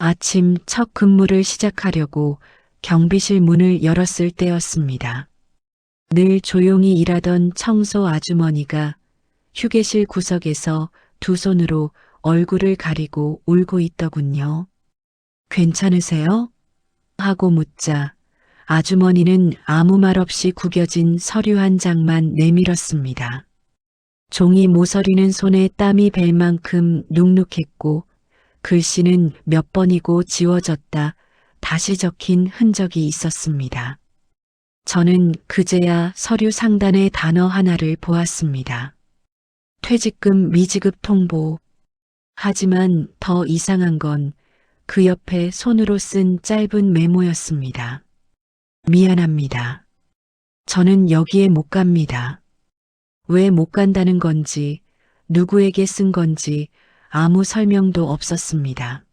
아침 첫 근무를 시작하려고 경비실 문을 열었을 때였습니다. 늘 조용히 일하던 청소 아주머니가 휴게실 구석에서 두 손으로 얼굴을 가리고 울고 있더군요. 괜찮으세요? 하고 묻자 아주머니는 아무 말 없이 구겨진 서류 한 장만 내밀었습니다. 종이 모서리는 손에 땀이 벨 만큼 눅눅했고 글씨는 몇 번이고 지워졌다 다시 적힌 흔적이 있었습니다. 저는 그제야 서류 상단의 단어 하나를 보았습니다. 퇴직금 미지급 통보. 하지만 더 이상한 건 그 옆에 손으로 쓴 짧은 메모였습니다. 미안합니다. 저는 여기에 못 갑니다. 왜 못 간다는 건지, 누구에게 쓴 건지 아무 설명도 없었습니다.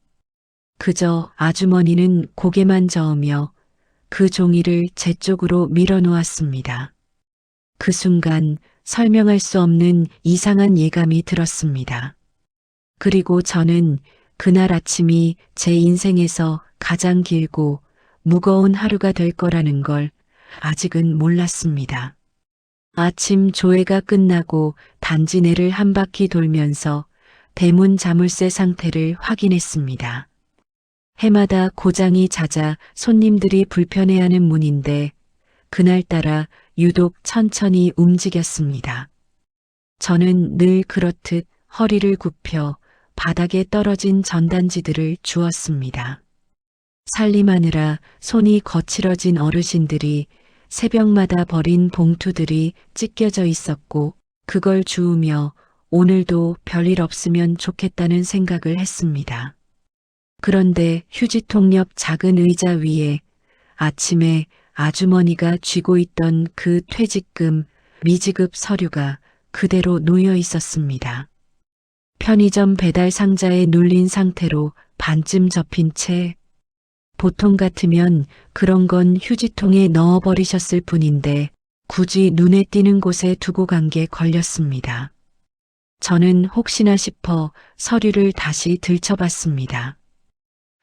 그저 아주머니는 고개만 저으며 그 종이를 제 쪽으로 밀어놓았습니다. 그 순간 설명할 수 없는 이상한 예감이 들었습니다. 그리고 저는 그날 아침이 제 인생에서 가장 길고 무거운 하루가 될 거라는 걸 아직은 몰랐습니다. 아침 조회가 끝나고 단지 내를 한 바퀴 돌면서 대문 자물쇠 상태를 확인했습니다. 해마다 고장이 잦아 손님들이 불편해하는 문인데 그날따라 유독 천천히 움직였습니다. 저는 늘 그렇듯 허리를 굽혀 바닥에 떨어진 전단지들을 주웠습니다. 살림하느라 손이 거칠어진 어르신들이 새벽마다 버린 봉투들이 찢겨져 있었고 그걸 주우며 오늘도 별일 없으면 좋겠다는 생각을 했습니다. 그런데 휴지통 옆 작은 의자 위에 아침에 아주머니가 쥐고 있던 그 퇴직금 미지급 서류가 그대로 놓여 있었습니다. 편의점 배달 상자에 눌린 상태로 반쯤 접힌 채 보통 같으면 그런 건 휴지통에 넣어버리셨을 뿐인데 굳이 눈에 띄는 곳에 두고 간 게 걸렸습니다. 저는 혹시나 싶어 서류를 다시 들춰봤습니다.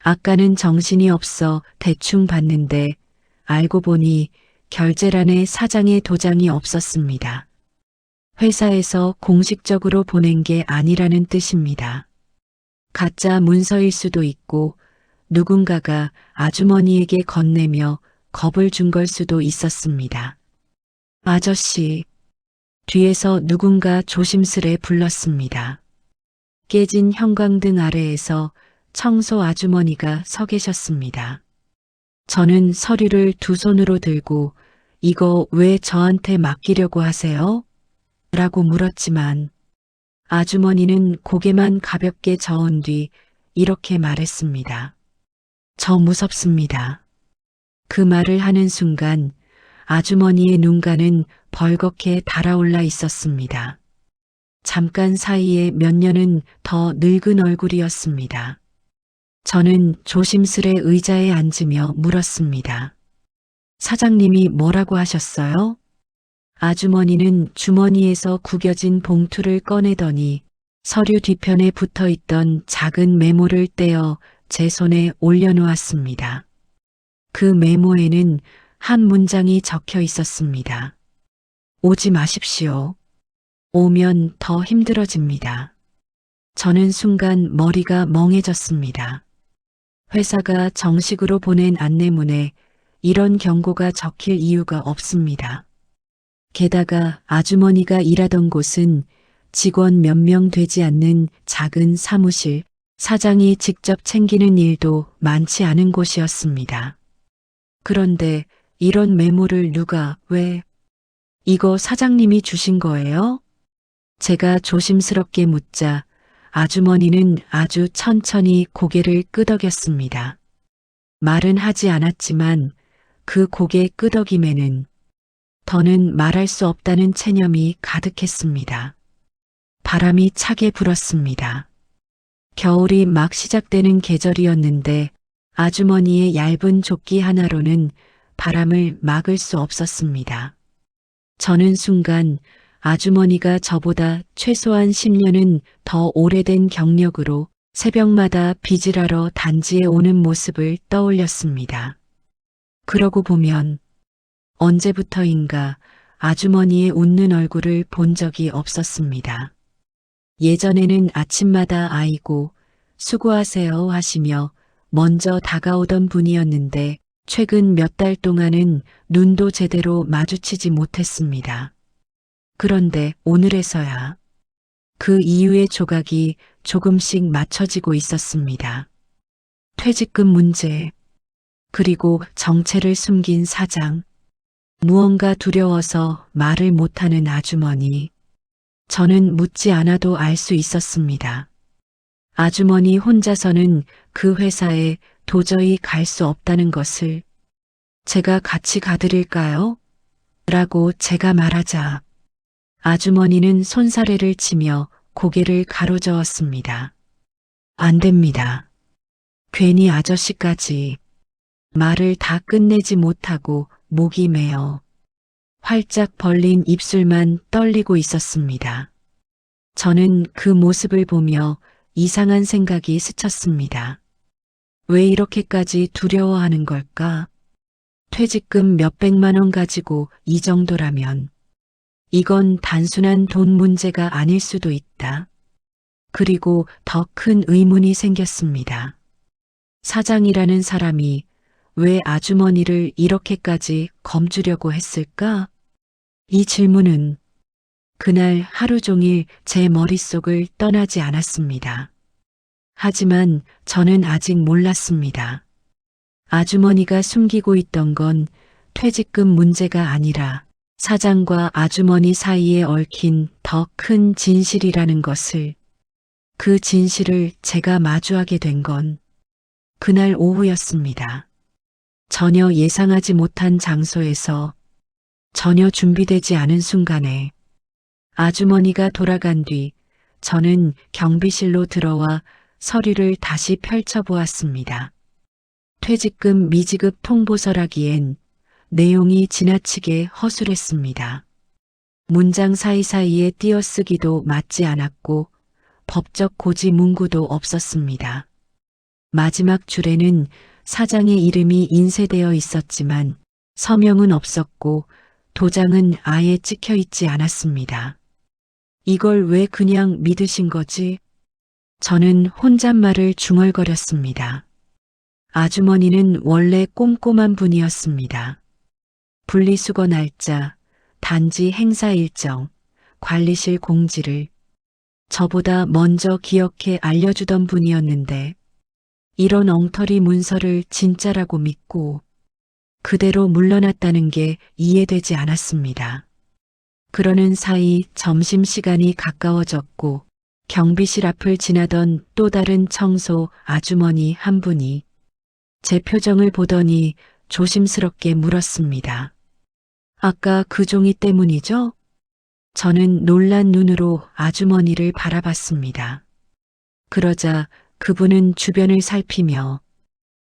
아까는 정신이 없어 대충 봤는데 알고 보니 결제란에 사장의 도장이 없었습니다. 회사에서 공식적으로 보낸 게 아니라는 뜻입니다. 가짜 문서일 수도 있고 누군가가 아주머니에게 건네며 겁을 준 걸 수도 있었습니다. 아저씨, 뒤에서 누군가 조심스레 불렀습니다. 깨진 형광등 아래에서 청소 아주머니가 서 계셨습니다. 저는 서류를 두 손으로 들고 이거 왜 저한테 맡기려고 하세요? 라고 물었지만 아주머니는 고개만 가볍게 저은 뒤 이렇게 말했습니다. 저 무섭습니다. 그 말을 하는 순간 아주머니의 눈가는 벌겋게 달아올라 있었습니다. 잠깐 사이에 몇 년은 더 늙은 얼굴이었습니다. 저는 조심스레 의자에 앉으며 물었습니다. 사장님이 뭐라고 하셨어요? 아주머니는 주머니에서 구겨진 봉투를 꺼내더니 서류 뒤편에 붙어있던 작은 메모를 떼어 제 손에 올려놓았습니다. 그 메모에는 한 문장이 적혀 있었습니다. 오지 마십시오. 오면 더 힘들어집니다. 저는 순간 머리가 멍해졌습니다. 회사가 정식으로 보낸 안내문에 이런 경고가 적힐 이유가 없습니다. 게다가 아주머니가 일하던 곳은 직원 몇 명 되지 않는 작은 사무실, 사장이 직접 챙기는 일도 많지 않은 곳이었습니다. 그런데 이런 메모를 누가 왜? 이거 사장님이 주신 거예요? 제가 조심스럽게 묻자 아주머니는 아주 천천히 고개를 끄덕였습니다. 말은 하지 않았지만 그 고개 끄덕임에는 더는 말할 수 없다는 체념이 가득했습니다. 바람이 차게 불었습니다. 겨울이 막 시작되는 계절이었는데 아주머니의 얇은 조끼 하나로는 바람을 막을 수 없었습니다. 저는 순간 아주머니가 저보다 최소한 10년은 더 오래된 경력으로 새벽마다 빚을 하러 단지에 오는 모습을 떠올렸습니다. 그러고 보면 언제부터인가 아주머니의 웃는 얼굴을 본 적이 없었습니다. 예전에는 아침마다 아이고 수고하세요 하시며 먼저 다가오던 분이었는데 최근 몇 달 동안은 눈도 제대로 마주치지 못했습니다. 그런데 오늘에서야 그 이유의 조각이 조금씩 맞춰지고 있었습니다. 퇴직금 문제, 그리고 정체를 숨긴 사장, 무언가 두려워서 말을 못하는 아주머니. 저는 묻지 않아도 알 수 있었습니다. 아주머니 혼자서는 그 회사에 도저히 갈 수 없다는 것을. 제가 같이 가드릴까요? 라고 제가 말하자 아주머니는 손사래를 치며 고개를 가로저었습니다. 안 됩니다. 괜히 아저씨까지. 말을 다 끝내지 못하고 목이 메어 활짝 벌린 입술만 떨리고 있었습니다. 저는 그 모습을 보며 이상한 생각이 스쳤습니다. 왜 이렇게까지 두려워하는 걸까? 퇴직금 몇백만 원 가지고 이 정도라면 이건 단순한 돈 문제가 아닐 수도 있다. 그리고 더 큰 의문이 생겼습니다. 사장이라는 사람이 왜 아주머니를 이렇게까지 검주려고 했을까? 이 질문은 그날 하루 종일 제 머릿속을 떠나지 않았습니다. 하지만 저는 아직 몰랐습니다. 아주머니가 숨기고 있던 건 퇴직금 문제가 아니라 사장과 아주머니 사이에 얽힌 더 큰 진실이라는 것을. 그 진실을 제가 마주하게 된 건 그날 오후였습니다. 전혀 예상하지 못한 장소에서 전혀 준비되지 않은 순간에 아주머니가 돌아간 뒤 저는 경비실로 들어와 서류를 다시 펼쳐보았습니다. 퇴직금 미지급 통보서라기엔 내용이 지나치게 허술했습니다. 문장 사이사이에 띄어쓰기도 맞지 않았고 법적 고지 문구도 없었습니다. 마지막 줄에는 사장의 이름이 인쇄되어 있었지만 서명은 없었고 도장은 아예 찍혀 있지 않았습니다. 이걸 왜 그냥 믿으신 거지? 저는 혼잣말을 중얼거렸습니다. 아주머니는 원래 꼼꼼한 분이었습니다. 분리수거 날짜, 단지 행사 일정, 관리실 공지를 저보다 먼저 기억해 알려주던 분이었는데 이런 엉터리 문서를 진짜라고 믿고 그대로 물러났다는 게 이해되지 않았습니다. 그러는 사이 점심시간이 가까워졌고 경비실 앞을 지나던 또 다른 청소 아주머니 한 분이 제 표정을 보더니 조심스럽게 물었습니다. 아까 그 종이 때문이죠? 저는 놀란 눈으로 아주머니를 바라봤습니다. 그러자 그분은 주변을 살피며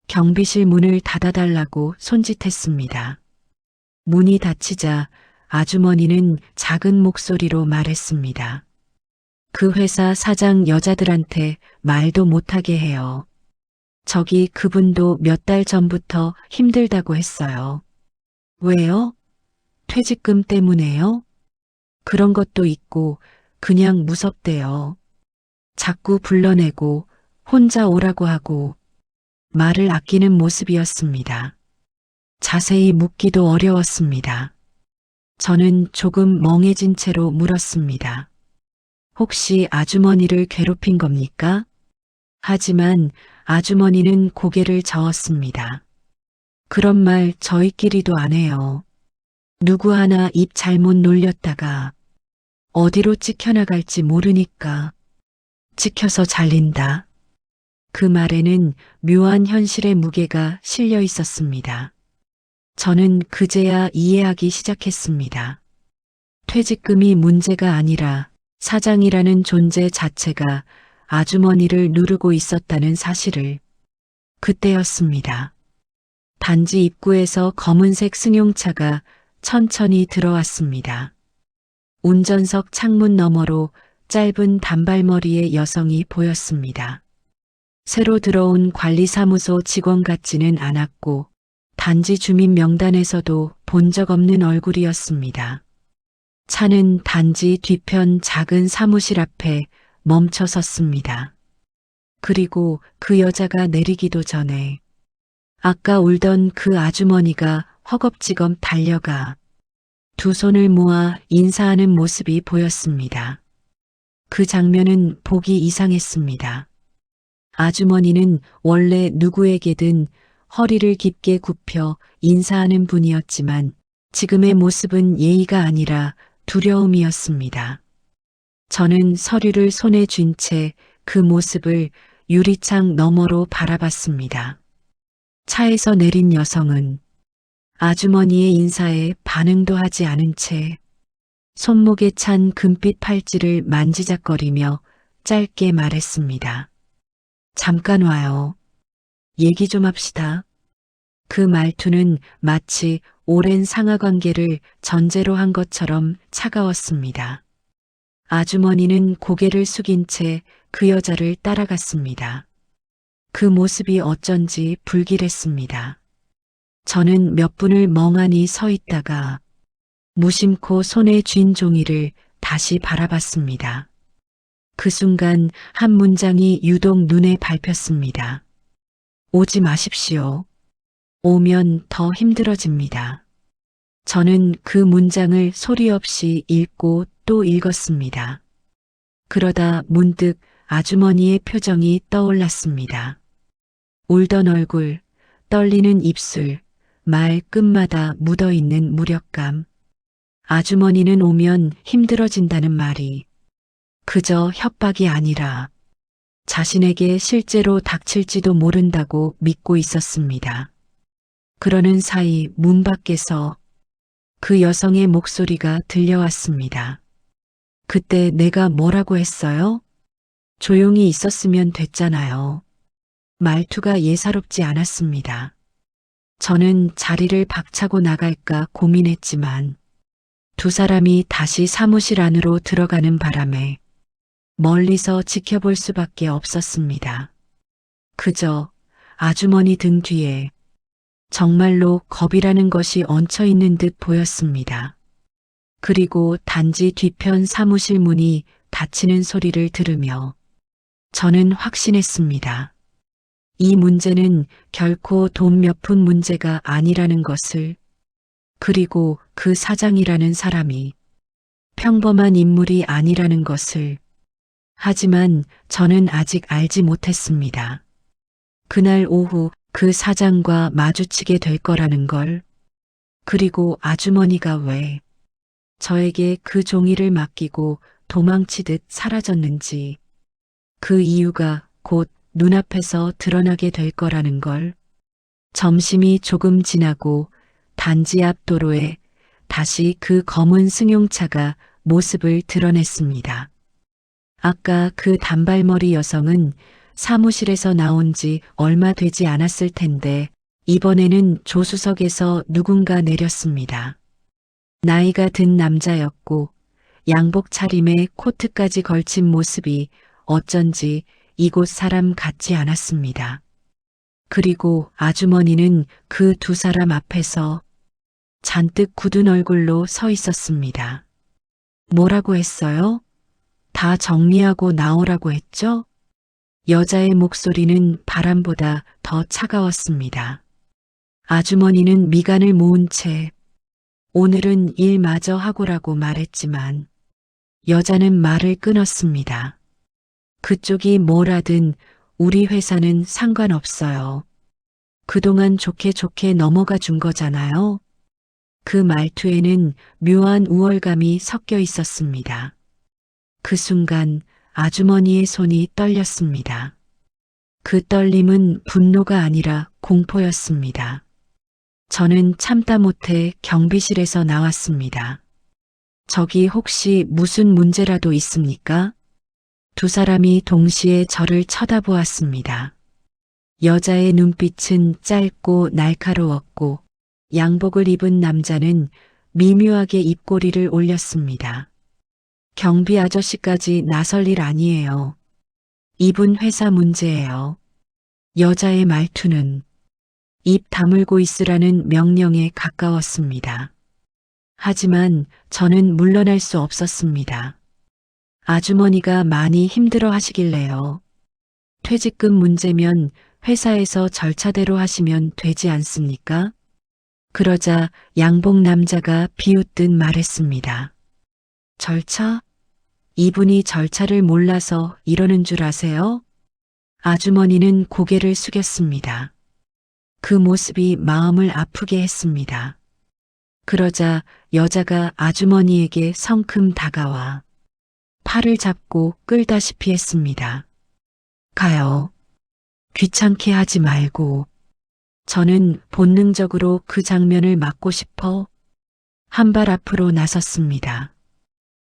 경비실 문을 닫아달라고 손짓했습니다. 문이 닫히자 아주머니는 작은 목소리로 말했습니다. 그 회사 사장 여자들한테 말도 못하게 해요. 저기 그분도 몇 달 전부터 힘들다고 했어요. 왜요? 퇴직금 때문에요? 그런 것도 있고 그냥 무섭대요. 자꾸 불러내고 혼자 오라고 하고 말을 아끼는 모습이었습니다. 자세히 묻기도 어려웠습니다. 저는 조금 멍해진 채로 물었습니다. 혹시 아주머니를 괴롭힌 겁니까? 하지만 아주머니는 고개를 저었습니다. 그런 말 저희끼리도 안 해요. 누구 하나 입 잘못 놀렸다가 어디로 찍혀나갈지 모르니까. 찍혀서 잘린다. 그 말에는 묘한 현실의 무게가 실려 있었습니다. 저는 그제야 이해하기 시작했습니다. 퇴직금이 문제가 아니라 사장이라는 존재 자체가 아주머니를 누르고 있었다는 사실을. 그때였습니다. 단지 입구에서 검은색 승용차가 천천히 들어왔습니다. 운전석 창문 너머로 짧은 단발머리의 여성이 보였습니다. 새로 들어온 관리사무소 직원 같지는 않았고 단지 주민 명단에서도 본 적 없는 얼굴이었습니다. 차는 단지 뒤편 작은 사무실 앞에 멈춰 섰습니다. 그리고 그 여자가 내리기도 전에 아까 울던 그 아주머니가 허겁지겁 달려가 두 손을 모아 인사하는 모습이 보였습니다. 그 장면은 보기 이상했습니다. 아주머니는 원래 누구에게든 허리를 깊게 굽혀 인사하는 분이었지만 지금의 모습은 예의가 아니라 두려움이었습니다. 저는 서류를 손에 쥔 채 그 모습을 유리창 너머로 바라봤습니다. 차에서 내린 여성은 아주머니의 인사에 반응도 하지 않은 채 손목에 찬 금빛 팔찌를 만지작거리며 짧게 말했습니다. 잠깐 와요. 얘기 좀 합시다. 그 말투는 마치 오랜 상하 관계를 전제로 한 것처럼 차가웠습니다. 아주머니는 고개를 숙인 채 그 여자를 따라갔습니다. 그 모습이 어쩐지 불길했습니다. 저는 몇 분을 멍하니 서 있다가 무심코 손에 쥔 종이를 다시 바라봤습니다. 그 순간 한 문장이 유독 눈에 밟혔습니다. 오지 마십시오. 오면 더 힘들어집니다. 저는 그 문장을 소리 없이 읽고 또 읽었습니다. 그러다 문득 아주머니의 표정이 떠올랐습니다. 울던 얼굴, 떨리는 입술, 말 끝마다 묻어있는 무력감. 아주머니는 오면 힘들어진다는 말이 그저 협박이 아니라 자신에게 실제로 닥칠지도 모른다고 믿고 있었습니다. 그러는 사이 문 밖에서 그 여성의 목소리가 들려왔습니다. 그때 내가 뭐라고 했어요? 조용히 있었으면 됐잖아요. 말투가 예사롭지 않았습니다. 저는 자리를 박차고 나갈까 고민했지만 두 사람이 다시 사무실 안으로 들어가는 바람에 멀리서 지켜볼 수밖에 없었습니다. 그저 아주머니 등 뒤에 정말로 겁이라는 것이 얹혀 있는 듯 보였습니다. 그리고 단지 뒤편 사무실 문이 닫히는 소리를 들으며 저는 확신했습니다. 이 문제는 결코 돈 몇 푼 문제가 아니라는 것을, 그리고 그 사장이라는 사람이 평범한 인물이 아니라는 것을. 하지만 저는 아직 알지 못했습니다. 그날 오후 그 사장과 마주치게 될 거라는 걸, 그리고 아주머니가 왜 저에게 그 종이를 맡기고 도망치듯 사라졌는지, 그 이유가 곧 눈앞에서 드러나게 될 거라는 걸. 점심이 조금 지나고 단지 앞 도로에 다시 그 검은 승용차가 모습을 드러냈습니다. 아까 그 단발머리 여성은 사무실에서 나온 지 얼마 되지 않았을 텐데 이번에는 조수석에서 누군가 내렸습니다. 나이가 든 남자였고 양복 차림에 코트까지 걸친 모습이 어쩐지 이곳 사람 같지 않았습니다. 그리고 아주머니는 그 두 사람 앞에서 잔뜩 굳은 얼굴로 서 있었습니다. 뭐라고 했어요? 다 정리하고 나오라고 했죠? 여자의 목소리는 바람보다 더 차가웠습니다. 아주머니는 미간을 모은 채 오늘은 일 마저 하고라고 말했지만 여자는 말을 끊었습니다. 그쪽이 뭘 하든 우리 회사는 상관없어요. 그동안 좋게 좋게 넘어가 준 거잖아요. 그 말투에는 묘한 우월감이 섞여 있었습니다. 그 순간 아주머니의 손이 떨렸습니다. 그 떨림은 분노가 아니라 공포였습니다. 저는 참다 못해 경비실에서 나왔습니다. 저기 혹시 무슨 문제라도 있습니까? 두 사람이 동시에 저를 쳐다보았습니다. 여자의 눈빛은 짧고 날카로웠고 양복을 입은 남자는 미묘하게 입꼬리를 올렸습니다. 경비 아저씨까지 나설 일 아니에요. 이분 회사 문제예요. 여자의 말투는 입 다물고 있으라는 명령에 가까웠습니다. 하지만 저는 물러날 수 없었습니다. 아주머니가 많이 힘들어 하시길래요. 퇴직금 문제면 회사에서 절차대로 하시면 되지 않습니까? 그러자 양복 남자가 비웃듯 말했습니다. 절차? 이분이 절차를 몰라서 이러는 줄 아세요? 아주머니는 고개를 숙였습니다. 그 모습이 마음을 아프게 했습니다. 그러자 여자가 아주머니에게 성큼 다가와 팔을 잡고 끌다시피 했습니다. 가요. 귀찮게 하지 말고. 저는 본능적으로 그 장면을 막고 싶어 한 발 앞으로 나섰습니다.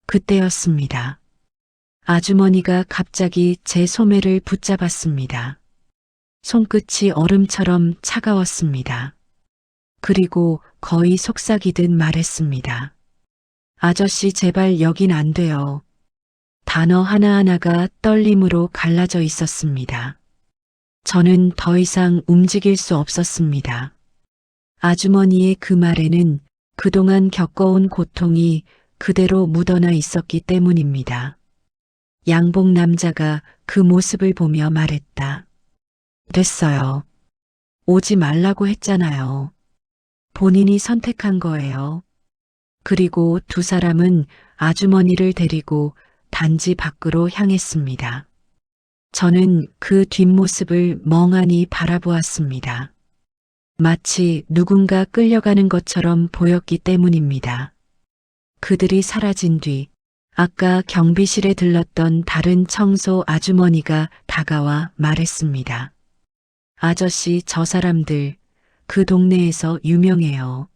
그때였습니다. 아주머니가 갑자기 제 소매를 붙잡았습니다. 손끝이 얼음처럼 차가웠습니다. 그리고 거의 속삭이듯 말했습니다. 아저씨 제발 여긴 안 돼요. 단어 하나하나가 떨림으로 갈라져 있었습니다. 저는 더 이상 움직일 수 없었습니다. 아주머니의 그 말에는 그동안 겪어온 고통이 그대로 묻어나 있었기 때문입니다. 양복 남자가 그 모습을 보며 말했다. 됐어요. 오지 말라고 했잖아요. 본인이 선택한 거예요. 그리고 두 사람은 아주머니를 데리고 단지 밖으로 향했습니다. 저는 그 뒷모습을 멍하니 바라보았습니다. 마치 누군가 끌려가는 것처럼 보였기 때문입니다. 그들이 사라진 뒤 아까 경비실에 들렀던 다른 청소 아주머니가 다가와 말했습니다. 아저씨 저 사람들 그 동네에서 유명해요.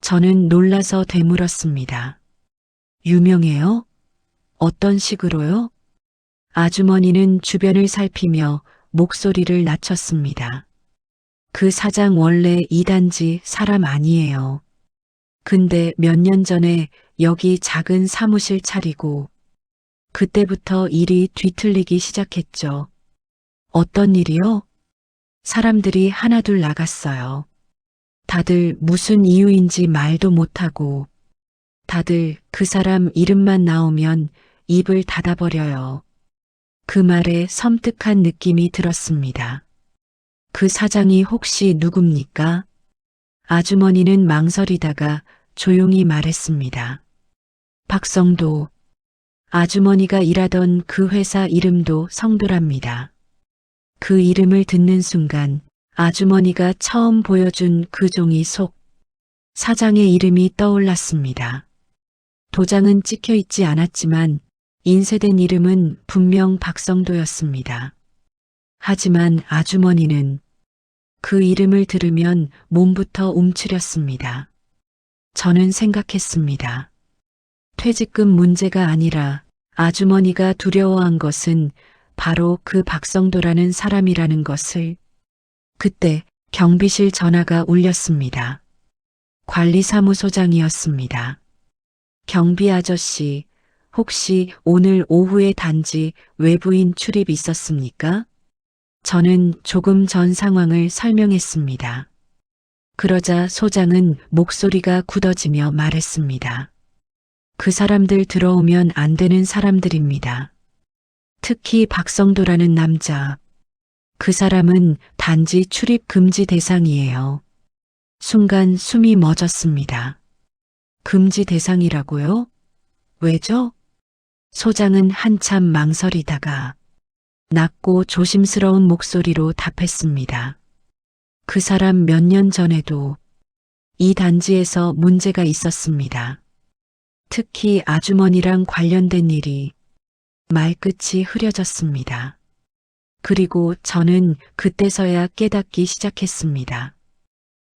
저는 놀라서 되물었습니다. 유명해요? 어떤 식으로요? 아주머니는 주변을 살피며 목소리를 낮췄습니다. 그 사장 원래 이 단지 사람 아니에요. 근데 몇 년 전에 여기 작은 사무실 차리고 그때부터 일이 뒤틀리기 시작했죠. 어떤 일이요? 사람들이 하나둘 나갔어요. 다들 무슨 이유인지 말도 못하고 다들 그 사람 이름만 나오면 입을 닫아버려요. 그 말에 섬뜩한 느낌이 들었습니다. 그 사장이 혹시 누굽니까? 아주머니는 망설이다가 조용히 말했습니다. 박성도. 아주머니가 일하던 그 회사 이름도 성도랍니다. 그 이름을 듣는 순간 아주머니가 처음 보여준 그 종이 속 사장의 이름이 떠올랐습니다. 도장은 찍혀 있지 않았지만 인쇄된 이름은 분명 박성도였습니다. 하지만 아주머니는 그 이름을 들으면 몸부터 움츠렸습니다. 저는 생각했습니다. 퇴직금 문제가 아니라 아주머니가 두려워한 것은 바로 그 박성도라는 사람이라는 것을. 그때 경비실 전화가 울렸습니다. 관리사무소장이었습니다. 경비 아저씨, 혹시 오늘 오후에 단지 외부인 출입 있었습니까? 저는 조금 전 상황을 설명했습니다. 그러자 소장은 목소리가 굳어지며 말했습니다. 그 사람들 들어오면 안 되는 사람들입니다. 특히 박성도라는 남자. 그 사람은 단지 출입 금지 대상이에요. 순간 숨이 멎었습니다. 금지 대상이라고요? 왜죠? 소장은 한참 망설이다가 낮고 조심스러운 목소리로 답했습니다. 그 사람 몇 년 전에도 이 단지에서 문제가 있었습니다. 특히 아주머니랑 관련된 일이. 말끝이 흐려졌습니다. 그리고 저는 그때서야 깨닫기 시작했습니다.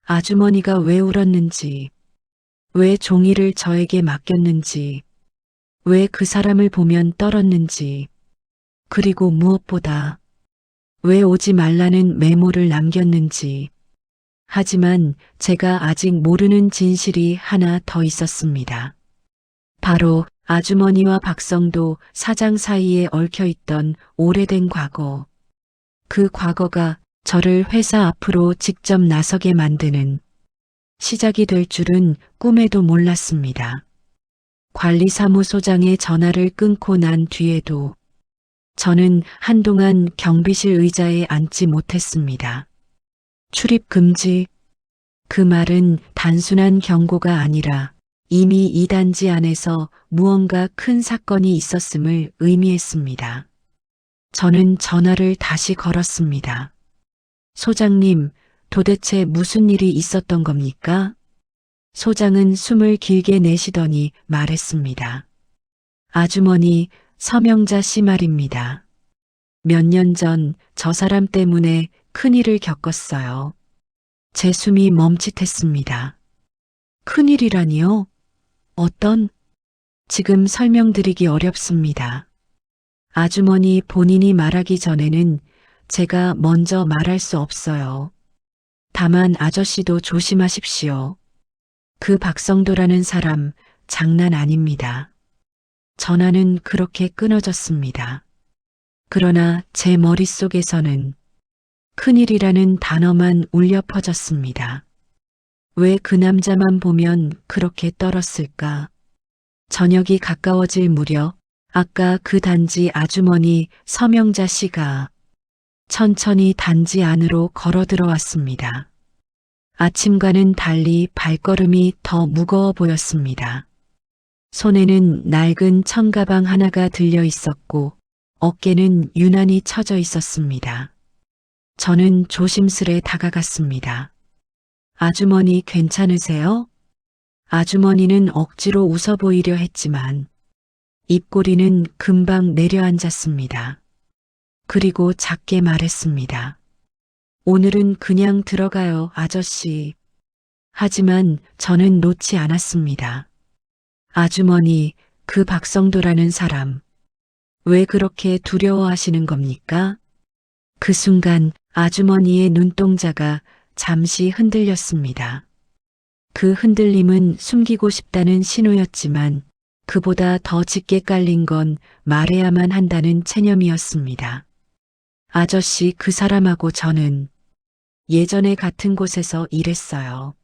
아주머니가 왜 울었는지, 왜 종이를 저에게 맡겼는지, 왜 그 사람을 보면 떨었는지, 그리고 무엇보다 왜 오지 말라는 메모를 남겼는지. 하지만 제가 아직 모르는 진실이 하나 더 있었습니다. 바로 아주머니와 박성도 사장 사이에 얽혀있던 오래된 과거. 그 과거가 저를 회사 앞으로 직접 나서게 만드는 시작이 될 줄은 꿈에도 몰랐습니다. 관리사무소장의 전화를 끊고 난 뒤에도 저는 한동안 경비실 의자에 앉지 못했습니다. 출입 금지. 그 말은 단순한 경고가 아니라 이미 이 단지 안에서 무언가 큰 사건이 있었음을 의미했습니다. 저는 전화를 다시 걸었습니다. 소장님, 도대체 무슨 일이 있었던 겁니까? 소장은 숨을 길게 내쉬더니 말했습니다. 아주머니, 서명자 씨 말입니다. 몇 년 전 저 사람 때문에 큰일을 겪었어요. 제 숨이 멈칫했습니다. 큰일이라니요? 어떤? 지금 설명드리기 어렵습니다. 아주머니 본인이 말하기 전에는 제가 먼저 말할 수 없어요. 다만 아저씨도 조심하십시오. 그 박성도라는 사람 장난 아닙니다. 전화는 그렇게 끊어졌습니다. 그러나 제 머릿속에서는 큰일이라는 단어만 울려 퍼졌습니다. 왜 그 남자만 보면 그렇게 떨었을까? 저녁이 가까워질 무렵 아까 그 단지 아주머니 서명자 씨가 천천히 단지 안으로 걸어 들어왔습니다. 아침과는 달리 발걸음이 더 무거워 보였습니다. 손에는 낡은 청가방 하나가 들려 있었고 어깨는 유난히 처져 있었습니다. 저는 조심스레 다가갔습니다. 아주머니 괜찮으세요? 아주머니는 억지로 웃어 보이려 했지만 입꼬리는 금방 내려앉았습니다. 그리고 작게 말했습니다. 오늘은 그냥 들어가요, 아저씨. 하지만 저는 놓지 않았습니다. 아주머니, 그 박성도라는 사람, 왜 그렇게 두려워하시는 겁니까? 그 순간 아주머니의 눈동자가 잠시 흔들렸습니다. 그 흔들림은 숨기고 싶다는 신호였지만 그보다 더 짙게 깔린 건 말해야만 한다는 체념이었습니다. 아저씨, 그 사람하고 저는 예전에 같은 곳에서 일했어요.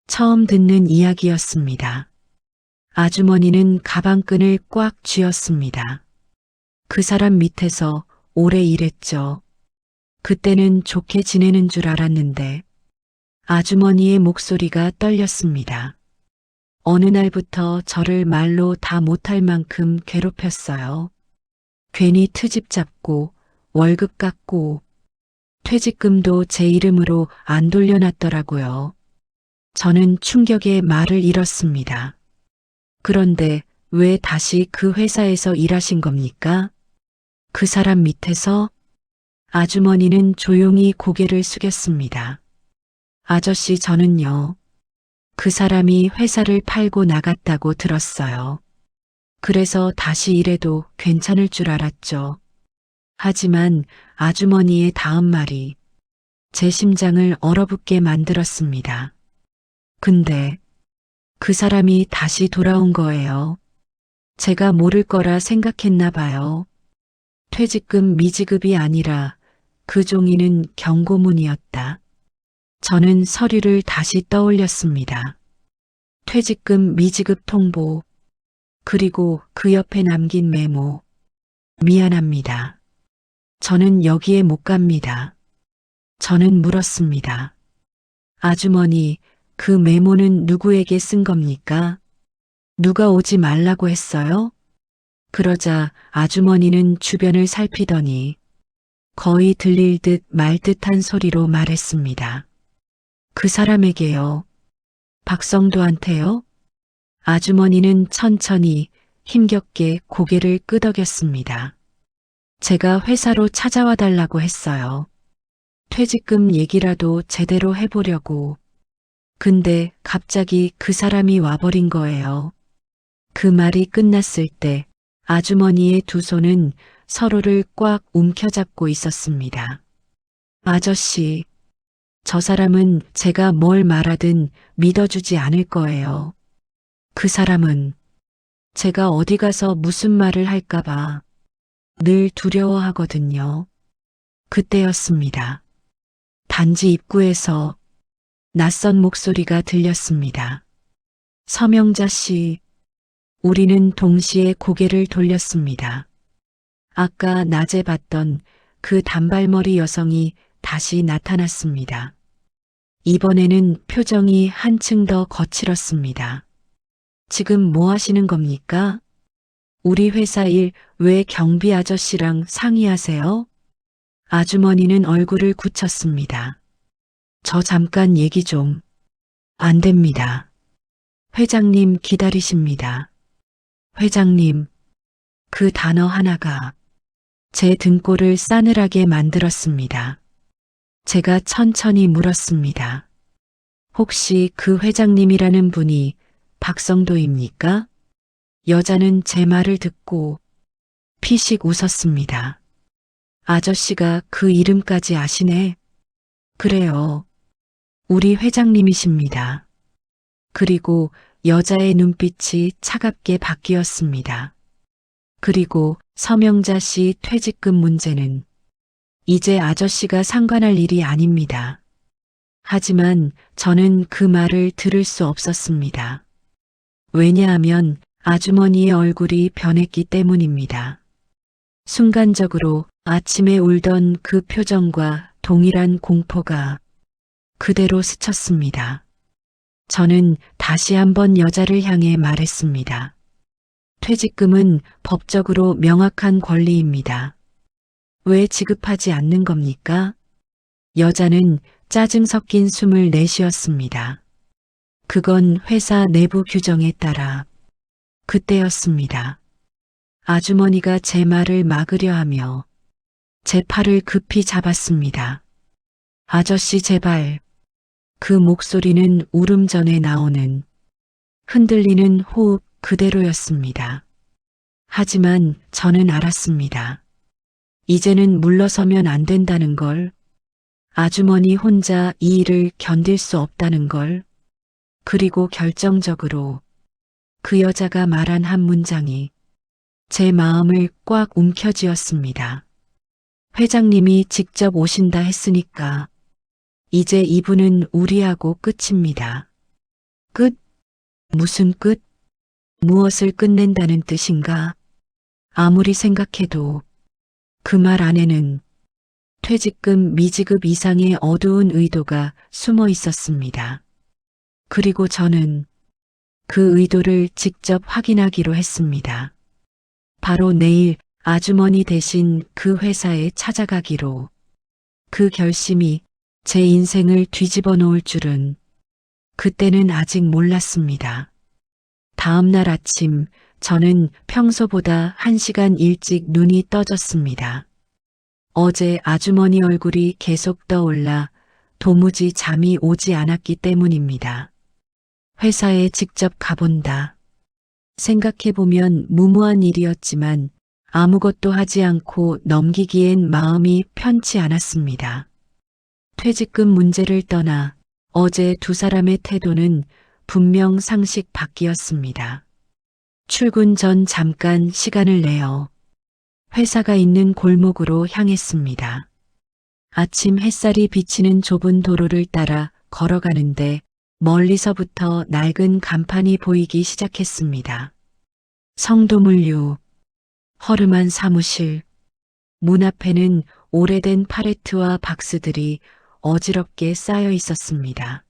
처음 듣는 이야기였습니다. 아주머니는 가방끈을 꽉 쥐었습니다. 그 사람 밑에서 오래 일했죠. 그때는 좋게 지내는 줄 알았는데 아주머니의 목소리가 떨렸습니다. 어느 날부터 저를 말로 다 못할 만큼 괴롭혔어요. 괜히 트집 잡고 월급 깎고 퇴직금도 제 이름으로 안 돌려놨더라고요. 저는 충격에 말을 잃었습니다. 그런데 왜 다시 그 회사에서 일하신 겁니까? 그 사람 밑에서? 아주머니는 조용히 고개를 숙였습니다. 아저씨, 저는요. 그 사람이 회사를 팔고 나갔다고 들었어요. 그래서 다시 일해도 괜찮을 줄 알았죠. 하지만 아주머니의 다음 말이 제 심장을 얼어붙게 만들었습니다. 근데 그 사람이 다시 돌아온 거예요. 제가 모를 거라 생각했나 봐요. 퇴직금 미지급이 아니라 그 종이는 경고문이었다. 저는 서류를 다시 떠올렸습니다. 퇴직금 미지급 통보, 그리고 그 옆에 남긴 메모. 미안합니다. 저는 여기에 못 갑니다. 저는 물었습니다. 아주머니, 그 메모는 누구에게 쓴 겁니까? 누가 오지 말라고 했어요? 그러자 아주머니는 주변을 살피더니 거의 들릴 듯 말 듯한 소리로 말했습니다. 그 사람에게요. 박성도한테요? 아주머니는 천천히 힘겹게 고개를 끄덕였습니다. 제가 회사로 찾아와 달라고 했어요. 퇴직금 얘기라도 제대로 해보려고. 근데 갑자기 그 사람이 와버린 거예요. 그 말이 끝났을 때 아주머니의 두 손은 서로를 꽉 움켜잡고 있었습니다. 아저씨, 저 사람은 제가 뭘 말하든 믿어주지 않을 거예요. 그 사람은 제가 어디 가서 무슨 말을 할까봐 늘 두려워하거든요. 그때였습니다. 단지 입구에서 낯선 목소리가 들렸습니다. 서명자 씨, 우리는 동시에 고개를 돌렸습니다. 아까 낮에 봤던 그 단발머리 여성이 다시 나타났습니다. 이번에는 표정이 한층 더 거칠었습니다. 지금 뭐 하시는 겁니까? 우리 회사 일 왜 경비 아저씨랑 상의하세요? 아주머니는 얼굴을 굳혔습니다. 저 잠깐 얘기 좀. 안 됩니다. 회장님 기다리십니다. 회장님, 그 단어 하나가 제 등골을 싸늘하게 만들었습니다. 제가 천천히 물었습니다. 혹시 그 회장님이라는 분이 박성도입니까? 여자는 제 말을 듣고 피식 웃었습니다. 아저씨가 그 이름까지 아시네. 그래요. 우리 회장님이십니다. 그리고 여자의 눈빛이 차갑게 바뀌었습니다. 그리고 서명자 씨 퇴직금 문제는 이제 아저씨가 상관할 일이 아닙니다. 하지만 저는 그 말을 들을 수 없었습니다. 왜냐하면 아주머니의 얼굴이 변했기 때문입니다. 순간적으로 아침에 울던 그 표정과 동일한 공포가 그대로 스쳤습니다. 저는 다시 한번 여자를 향해 말했습니다. 퇴직금은 법적으로 명확한 권리입니다. 왜 지급하지 않는 겁니까? 여자는 짜증 섞인 숨을 내쉬었습니다. 그건 회사 내부 규정에 따라 그때였습니다. 아주머니가 제 말을 막으려 하며 제 팔을 급히 잡았습니다. 아저씨 제발. 그 목소리는 울음 전에 나오는 흔들리는 호흡 그대로였습니다. 하지만 저는 알았습니다. 이제는 물러서면 안 된다는 걸, 아주머니 혼자 이 일을 견딜 수 없다는 걸, 그리고 결정적으로 그 여자가 말한 한 문장이 제 마음을 꽉 움켜쥐었습니다. 회장님이 직접 오신다 했으니까 이제 이분은 우리하고 끝입니다. 끝? 무슨 끝? 무엇을 끝낸다는 뜻인가? 아무리 생각해도 그 말 안에는 퇴직금 미지급 이상의 어두운 의도가 숨어 있었습니다. 그리고 저는 그 의도를 직접 확인하기로 했습니다. 바로 내일 아주머니 대신 그 회사에 찾아가기로. 그 결심이 제 인생을 뒤집어 놓을 줄은 그때는 아직 몰랐습니다. 다음 날 아침 저는 평소보다 1시간 일찍 눈이 떠졌습니다. 어제 아주머니 얼굴이 계속 떠올라 도무지 잠이 오지 않았기 때문입니다. 회사에 직접 가본다. 생각해보면 무모한 일이었지만 아무것도 하지 않고 넘기기엔 마음이 편치 않았습니다. 퇴직금 문제를 떠나 어제 두 사람의 태도는 분명 상식 밖이었습니다. 출근 전 잠깐 시간을 내어 회사가 있는 골목으로 향했습니다. 아침 햇살이 비치는 좁은 도로를 따라 걸어가는데 멀리서부터 낡은 간판이 보이기 시작했습니다. 성도물류, 허름한 사무실, 문 앞에는 오래된 팔레트와 박스들이 어지럽게 쌓여 있었습니다.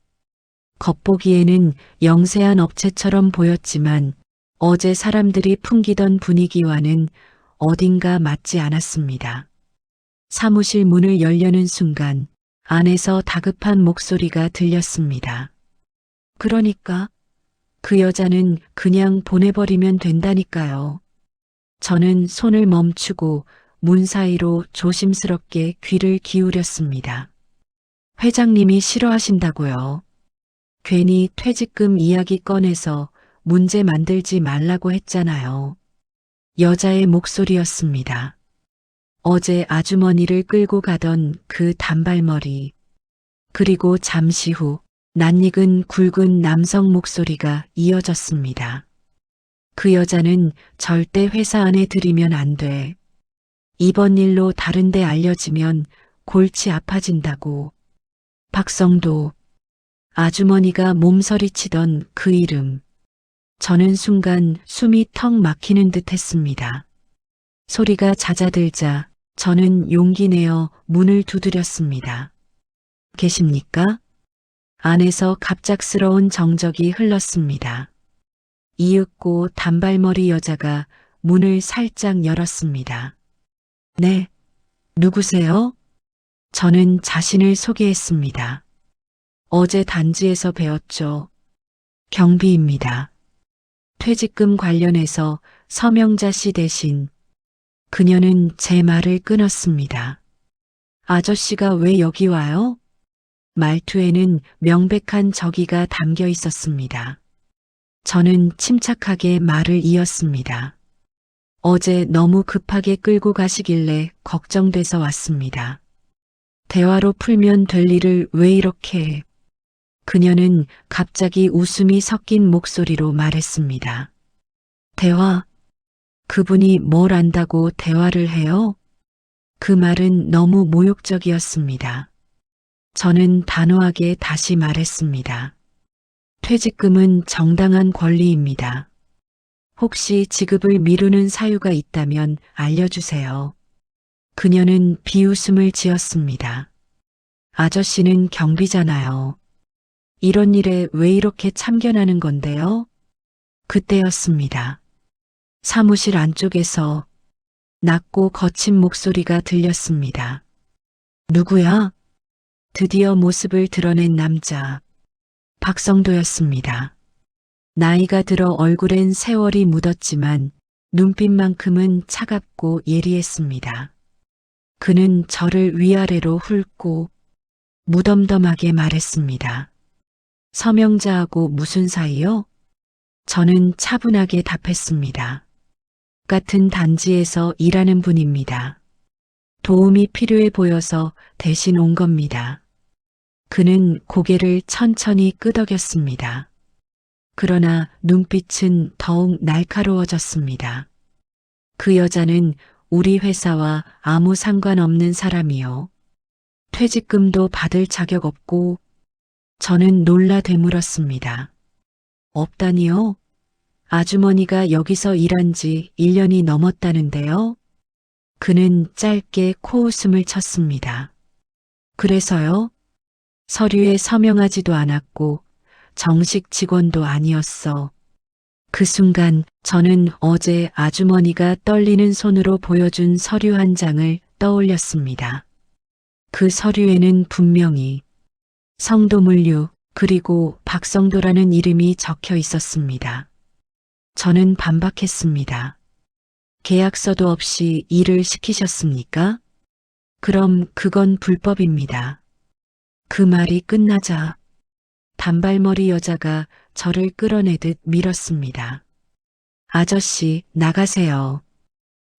겉보기에는 영세한 업체처럼 보였지만 어제 사람들이 풍기던 분위기와는 어딘가 맞지 않았습니다. 사무실 문을 열려는 순간 안에서 다급한 목소리가 들렸습니다. 그러니까 그 여자는 그냥 보내버리면 된다니까요. 저는 손을 멈추고 문 사이로 조심스럽게 귀를 기울였습니다. 회장님이 싫어하신다고요. 괜히 퇴직금 이야기 꺼내서 문제 만들지 말라고 했잖아요. 여자의 목소리였습니다. 어제 아주머니를 끌고 가던 그 단발머리, 그리고 잠시 후 낯익은 굵은 남성 목소리가 이어졌습니다. 그 여자는 절대 회사 안에 들이면 안 돼. 이번 일로 다른 데 알려지면 골치 아파진다고. 박성도. 아주머니가 몸서리치던 그 이름. 저는 순간 숨이 턱 막히는 듯 했습니다. 소리가 잦아들자 저는 용기 내어 문을 두드렸습니다. 계십니까? 안에서 갑작스러운 정적이 흘렀습니다. 이윽고 단발머리 여자가 문을 살짝 열었습니다. 네, 누구세요? 저는 자신을 소개했습니다. 어제 단지에서 배웠죠. 경비입니다. 퇴직금 관련해서 서명자 씨 대신. 그녀는 제 말을 끊었습니다. 아저씨가 왜 여기 와요? 말투에는 명백한 적의가 담겨 있었습니다. 저는 침착하게 말을 이었습니다. 어제 너무 급하게 끌고 가시길래 걱정돼서 왔습니다. 대화로 풀면 될 일을 왜 이렇게... 그녀는 갑자기 웃음이 섞인 목소리로 말했습니다. 대화? 그분이 뭘 안다고 대화를 해요? 그 말은 너무 모욕적이었습니다. 저는 단호하게 다시 말했습니다. 퇴직금은 정당한 권리입니다. 혹시 지급을 미루는 사유가 있다면 알려주세요. 그녀는 비웃음을 지었습니다. 아저씨는 경비잖아요. 이런 일에 왜 이렇게 참견하는 건데요? 그때였습니다. 사무실 안쪽에서 낮고 거친 목소리가 들렸습니다. 누구야? 드디어 모습을 드러낸 남자. 박성도였습니다. 나이가 들어 얼굴엔 세월이 묻었지만 눈빛만큼은 차갑고 예리했습니다. 그는 저를 위아래로 훑고 무덤덤하게 말했습니다. 서명자하고 무슨 사이요? 저는 차분하게 답했습니다. 같은 단지에서 일하는 분입니다. 도움이 필요해 보여서 대신 온 겁니다. 그는 고개를 천천히 끄덕였습니다. 그러나 눈빛은 더욱 날카로워졌습니다. 그 여자는 우리 회사와 아무 상관없는 사람이요. 퇴직금도 받을 자격 없고. 저는 놀라 되물었습니다. 없다니요? 아주머니가 여기서 일한 지 1년이 넘었다는데요. 그는 짧게 코웃음을 쳤습니다. 그래서요? 서류에 서명하지도 않았고 정식 직원도 아니었어. 그 순간 저는 어제 아주머니가 떨리는 손으로 보여준 서류 한 장을 떠올렸습니다. 그 서류에는 분명히 성도물류 그리고 박성도라는 이름이 적혀 있었습니다. 저는 반박했습니다. 계약서도 없이 일을 시키셨습니까? 그럼 그건 불법입니다. 그 말이 끝나자 단발머리 여자가 저를 끌어내듯 밀었습니다. 아저씨, 나가세요.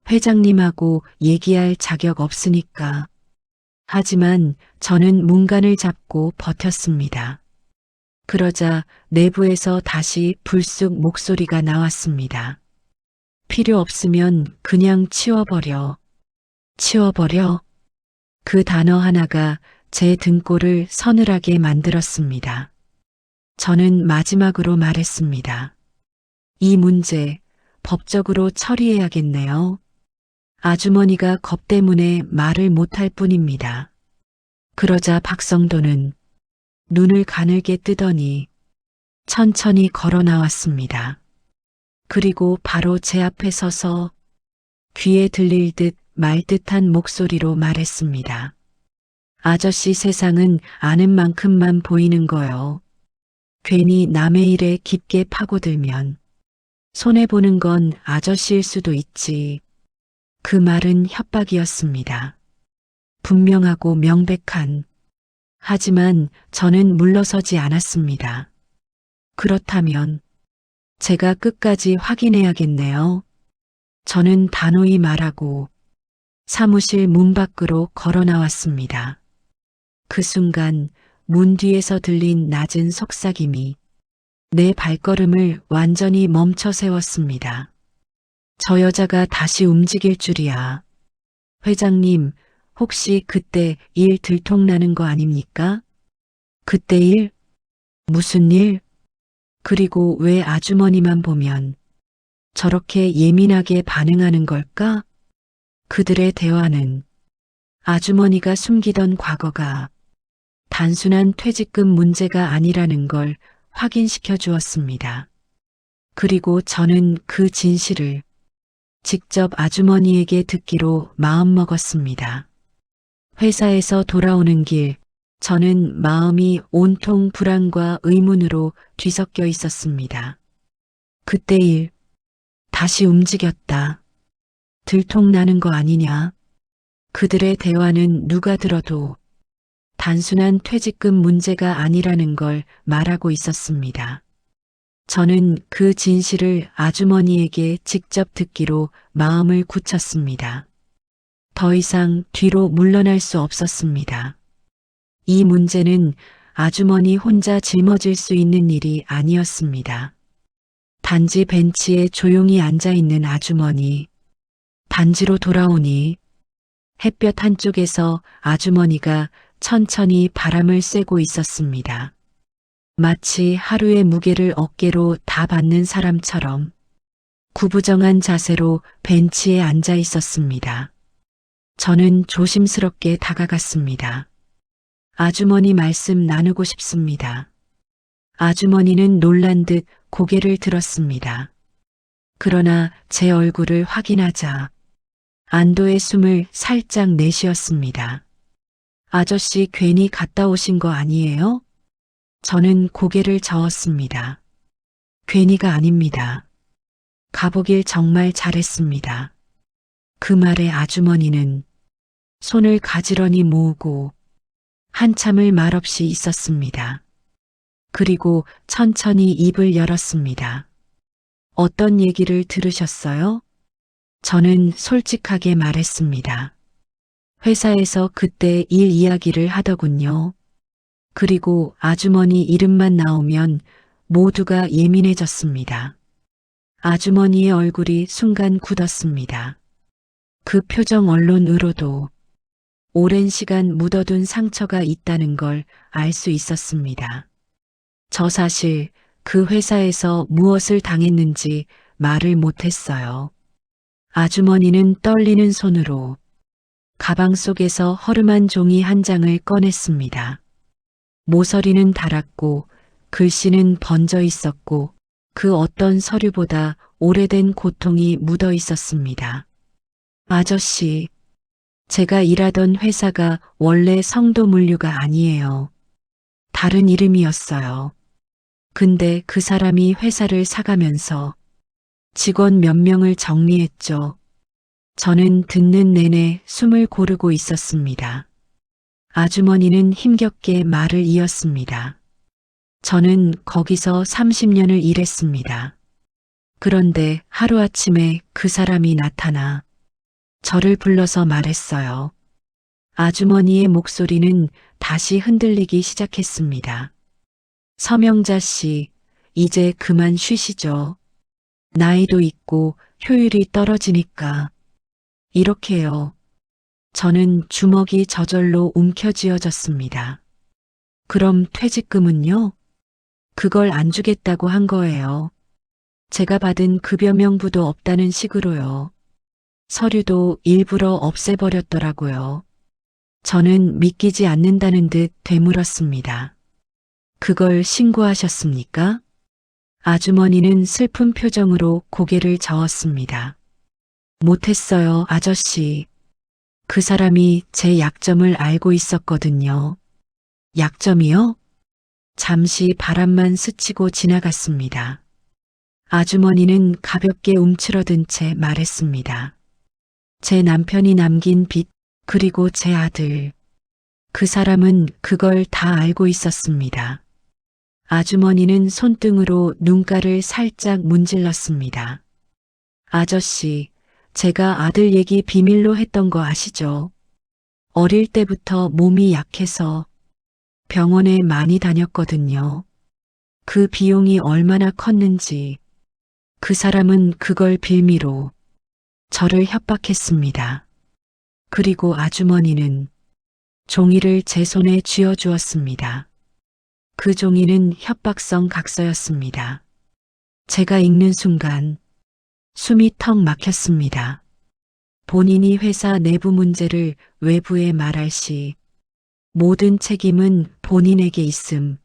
회장님하고 얘기할 자격 없으니까. 하지만 저는 문간을 잡고 버텼습니다. 그러자 내부에서 다시 불쑥 목소리가 나왔습니다. 필요 없으면 그냥 치워버려. 치워버려. 그 단어 하나가 제 등골을 서늘하게 만들었습니다. 저는 마지막으로 말했습니다. 이 문제 법적으로 처리해야겠네요. 아주머니가 겁 때문에 말을 못할 뿐입니다. 그러자 박성도는 눈을 가늘게 뜨더니 천천히 걸어 나왔습니다. 그리고 바로 제 앞에 서서 귀에 들릴 듯 말 듯한 목소리로 말했습니다. 아저씨 세상은 아는 만큼만 보이는 거요. 괜히 남의 일에 깊게 파고들면 손해보는 건 아저씨일 수도 있지. 그 말은 협박이었습니다. 분명하고 명백한. 하지만 저는 물러서지 않았습니다. 그렇다면 제가 끝까지 확인해야겠네요. 저는 단호히 말하고 사무실 문 밖으로 걸어 나왔습니다. 그 순간 문 뒤에서 들린 낮은 속삭임이 내 발걸음을 완전히 멈춰 세웠습니다. 저 여자가 다시 움직일 줄이야. 회장님, 혹시 그때 일 들통나는 거 아닙니까? 그때 일? 무슨 일? 그리고 왜 아주머니만 보면 저렇게 예민하게 반응하는 걸까? 그들의 대화는 아주머니가 숨기던 과거가 단순한 퇴직금 문제가 아니라는 걸 확인시켜 주었습니다. 그리고 저는 그 진실을 직접 아주머니에게 듣기로 마음먹었습니다. 회사에서 돌아오는 길, 저는 마음이 온통 불안과 의문으로 뒤섞여 있었습니다. 그때 일, 다시 움직였다. 들통나는 거 아니냐? 그들의 대화는 누가 들어도 단순한 퇴직금 문제가 아니라는 걸 말하고 있었습니다. 저는 그 진실을 아주머니에게 직접 듣기로 마음을 굳혔습니다. 더 이상 뒤로 물러날 수 없었습니다. 이 문제는 아주머니 혼자 짊어질 수 있는 일이 아니었습니다. 단지 벤치에 조용히 앉아 있는 아주머니, 단지로 돌아오니 햇볕 한쪽에서 아주머니가 천천히 바람을 쐬고 있었습니다. 마치 하루의 무게를 어깨로 다 받는 사람처럼 구부정한 자세로 벤치에 앉아 있었습니다. 저는 조심스럽게 다가갔습니다. 아주머니 말씀 나누고 싶습니다. 아주머니는 놀란 듯 고개를 들었습니다. 그러나 제 얼굴을 확인하자 안도의 숨을 살짝 내쉬었습니다. 아저씨 괜히 갔다 오신 거 아니에요? 저는 고개를 저었습니다. 괜히가 아닙니다. 가보길 정말 잘했습니다. 그 말에 아주머니는 손을 가지런히 모으고 한참을 말없이 있었습니다. 그리고 천천히 입을 열었습니다. 어떤 얘기를 들으셨어요? 저는 솔직하게 말했습니다. 회사에서 그때 일 이야기를 하더군요. 그리고 아주머니 이름만 나오면 모두가 예민해졌습니다. 아주머니의 얼굴이 순간 굳었습니다. 그 표정 언론으로도 오랜 시간 묻어둔 상처가 있다는 걸 알 수 있었습니다. 저 사실 그 회사에서 무엇을 당했는지 말을 못했어요. 아주머니는 떨리는 손으로 가방 속에서 허름한 종이 한 장을 꺼냈습니다. 모서리는 닳았고 글씨는 번져 있었고 그 어떤 서류보다 오래된 고통이 묻어 있었습니다. 아저씨, 제가 일하던 회사가 원래 성도물류가 아니에요. 다른 이름이었어요. 근데 그 사람이 회사를 사가면서 직원 몇 명을 정리했죠. 저는 듣는 내내 숨을 고르고 있었습니다. 아주머니는 힘겹게 말을 이었습니다. 저는 거기서 30년을 일했습니다. 그런데 하루아침에 그 사람이 나타나 저를 불러서 말했어요. 아주머니의 목소리는 다시 흔들리기 시작했습니다. 서명자 씨, 이제 그만 쉬시죠. 나이도 있고 효율이 떨어지니까. 이렇게요. 저는 주먹이 저절로 움켜쥐어졌습니다. 그럼 퇴직금은요? 그걸 안 주겠다고 한 거예요. 제가 받은 급여 명부도 없다는 식으로요. 서류도 일부러 없애버렸더라고요. 저는 믿기지 않는다는 듯 되물었습니다. 그걸 신고하셨습니까? 아주머니는 슬픈 표정으로 고개를 저었습니다. 못했어요, 아저씨. 그 사람이 제 약점을 알고 있었거든요. 약점이요? 잠시 바람만 스치고 지나갔습니다. 아주머니는 가볍게 움츠러든 채 말했습니다. 제 남편이 남긴 빚, 그리고 제 아들. 그 사람은 그걸 다 알고 있었습니다. 아주머니는 손등으로 눈가를 살짝 문질렀습니다. 아저씨, 제가 아들 얘기 비밀로 했던 거 아시죠? 어릴 때부터 몸이 약해서 병원에 많이 다녔거든요. 그 비용이 얼마나 컸는지 그 사람은 그걸 빌미로 저를 협박했습니다. 그리고 아주머니는 종이를 제 손에 쥐어주었습니다. 그 종이는 협박성 각서였습니다. 제가 읽는 순간 숨이 턱 막혔습니다. 본인이 회사 내부 문제를 외부에 말할 시 모든 책임은 본인에게 있음.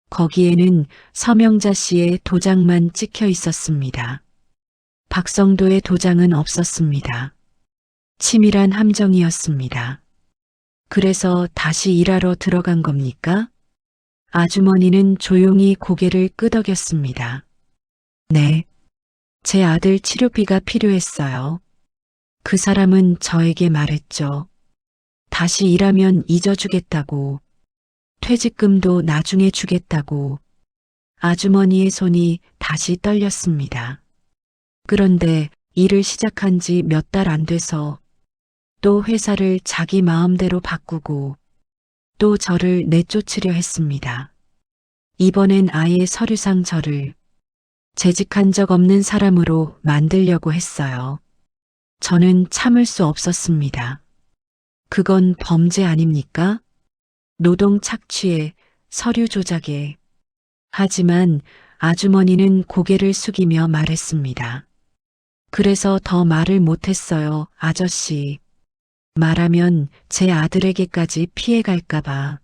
거기에는 서명자 씨의 도장만 찍혀 있었습니다. 박성도의 도장은 없었습니다. 치밀한 함정이었습니다. 그래서 다시 일하러 들어간 겁니까? 아주머니는 조용히 고개를 끄덕였습니다. 네. 제 아들 치료비가 필요했어요. 그 사람은 저에게 말했죠. 다시 일하면 잊어주겠다고. 퇴직금도 나중에 주겠다고. 아주머니의 손이 다시 떨렸습니다. 그런데 일을 시작한 지 몇 달 안 돼서 또 회사를 자기 마음대로 바꾸고 또 저를 내쫓으려 했습니다. 이번엔 아예 서류상 저를 재직한 적 없는 사람으로 만들려고 했어요. 저는 참을 수 없었습니다. 그건 범죄 아닙니까? 노동 착취에 서류 조작에. 하지만 아주머니는 고개를 숙이며 말했습니다. 그래서 더 말을 못했어요, 아저씨. 말하면 제 아들에게까지 피해갈까봐.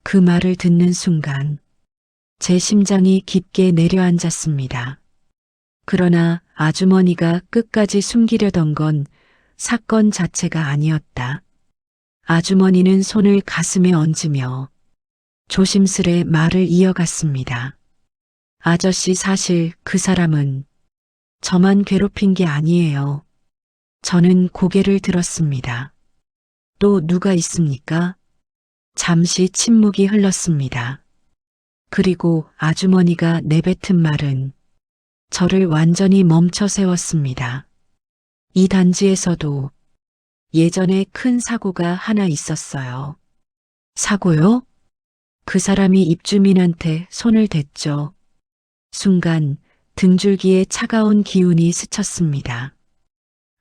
그 말을 듣는 순간 제 심장이 깊게 내려앉았습니다. 그러나 아주머니가 끝까지 숨기려던 건 사건 자체가 아니었다. 아주머니는 손을 가슴에 얹으며 조심스레 말을 이어갔습니다. 아저씨, 사실 그 사람은 저만 괴롭힌 게 아니에요. 저는 고개를 들었습니다. 또 누가 있습니까? 잠시 침묵이 흘렀습니다. 그리고 아주머니가 내뱉은 말은 저를 완전히 멈춰 세웠습니다. 이 단지에서도 예전에 큰 사고가 하나 있었어요. 사고요? 그 사람이 입주민한테 손을 댔죠. 순간 등줄기에 차가운 기운이 스쳤습니다.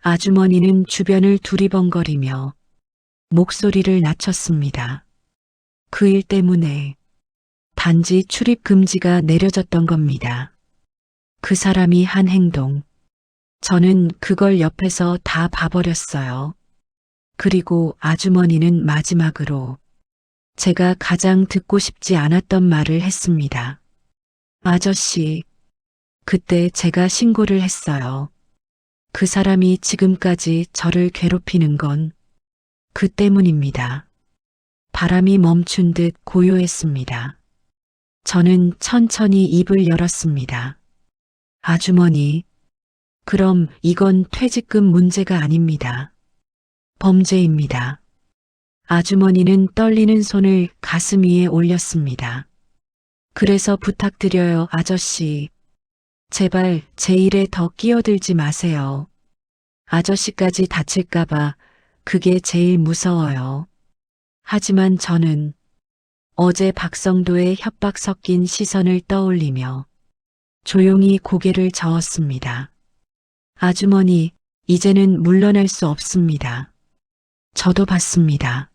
아주머니는 주변을 두리번거리며 목소리를 낮췄습니다. 그 일 때문에 단지 출입 금지가 내려졌던 겁니다. 그 사람이 한 행동, 저는 그걸 옆에서 다 봐버렸어요. 그리고 아주머니는 마지막으로 제가 가장 듣고 싶지 않았던 말을 했습니다. 아저씨, 그때 제가 신고를 했어요. 그 사람이 지금까지 저를 괴롭히는 건 그 때문입니다. 바람이 멈춘 듯 고요했습니다. 저는 천천히 입을 열었습니다. 아주머니, 그럼 이건 퇴직금 문제가 아닙니다. 범죄입니다. 아주머니는 떨리는 손을 가슴 위에 올렸습니다. 그래서 부탁드려요, 아저씨. 제발 제 일에 더 끼어들지 마세요. 아저씨까지 다칠까봐 그게 제일 무서워요. 하지만 저는 어제 박성도의 협박 섞인 시선을 떠올리며 조용히 고개를 저었습니다. 아주머니, 이제는 물러날 수 없습니다. 저도 봤습니다.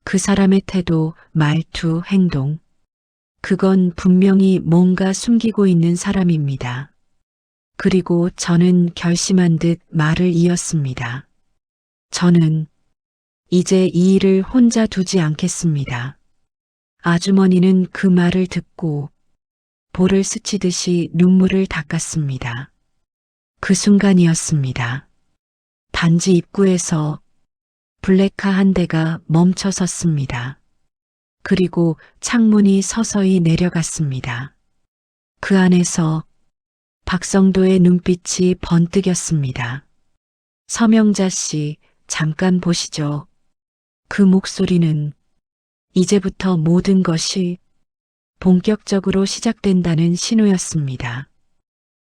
그 사람의 태도, 말투, 행동. 그건 분명히 뭔가 숨기고 있는 사람입니다. 그리고 저는 결심한 듯 말을 이었습니다. 저는 이제 이 일을 혼자 두지 않겠습니다. 아주머니는 그 말을 듣고 볼을 스치듯이 눈물을 닦았습니다. 그 순간이었습니다. 단지 입구에서 블랙카 한 대가 멈춰 섰습니다. 그리고 창문이 서서히 내려갔습니다. 그 안에서 박성도의 눈빛이 번뜩였습니다. 서명자 씨, 잠깐 보시죠. 그 목소리는 이제부터 모든 것이 본격적으로 시작된다는 신호였습니다.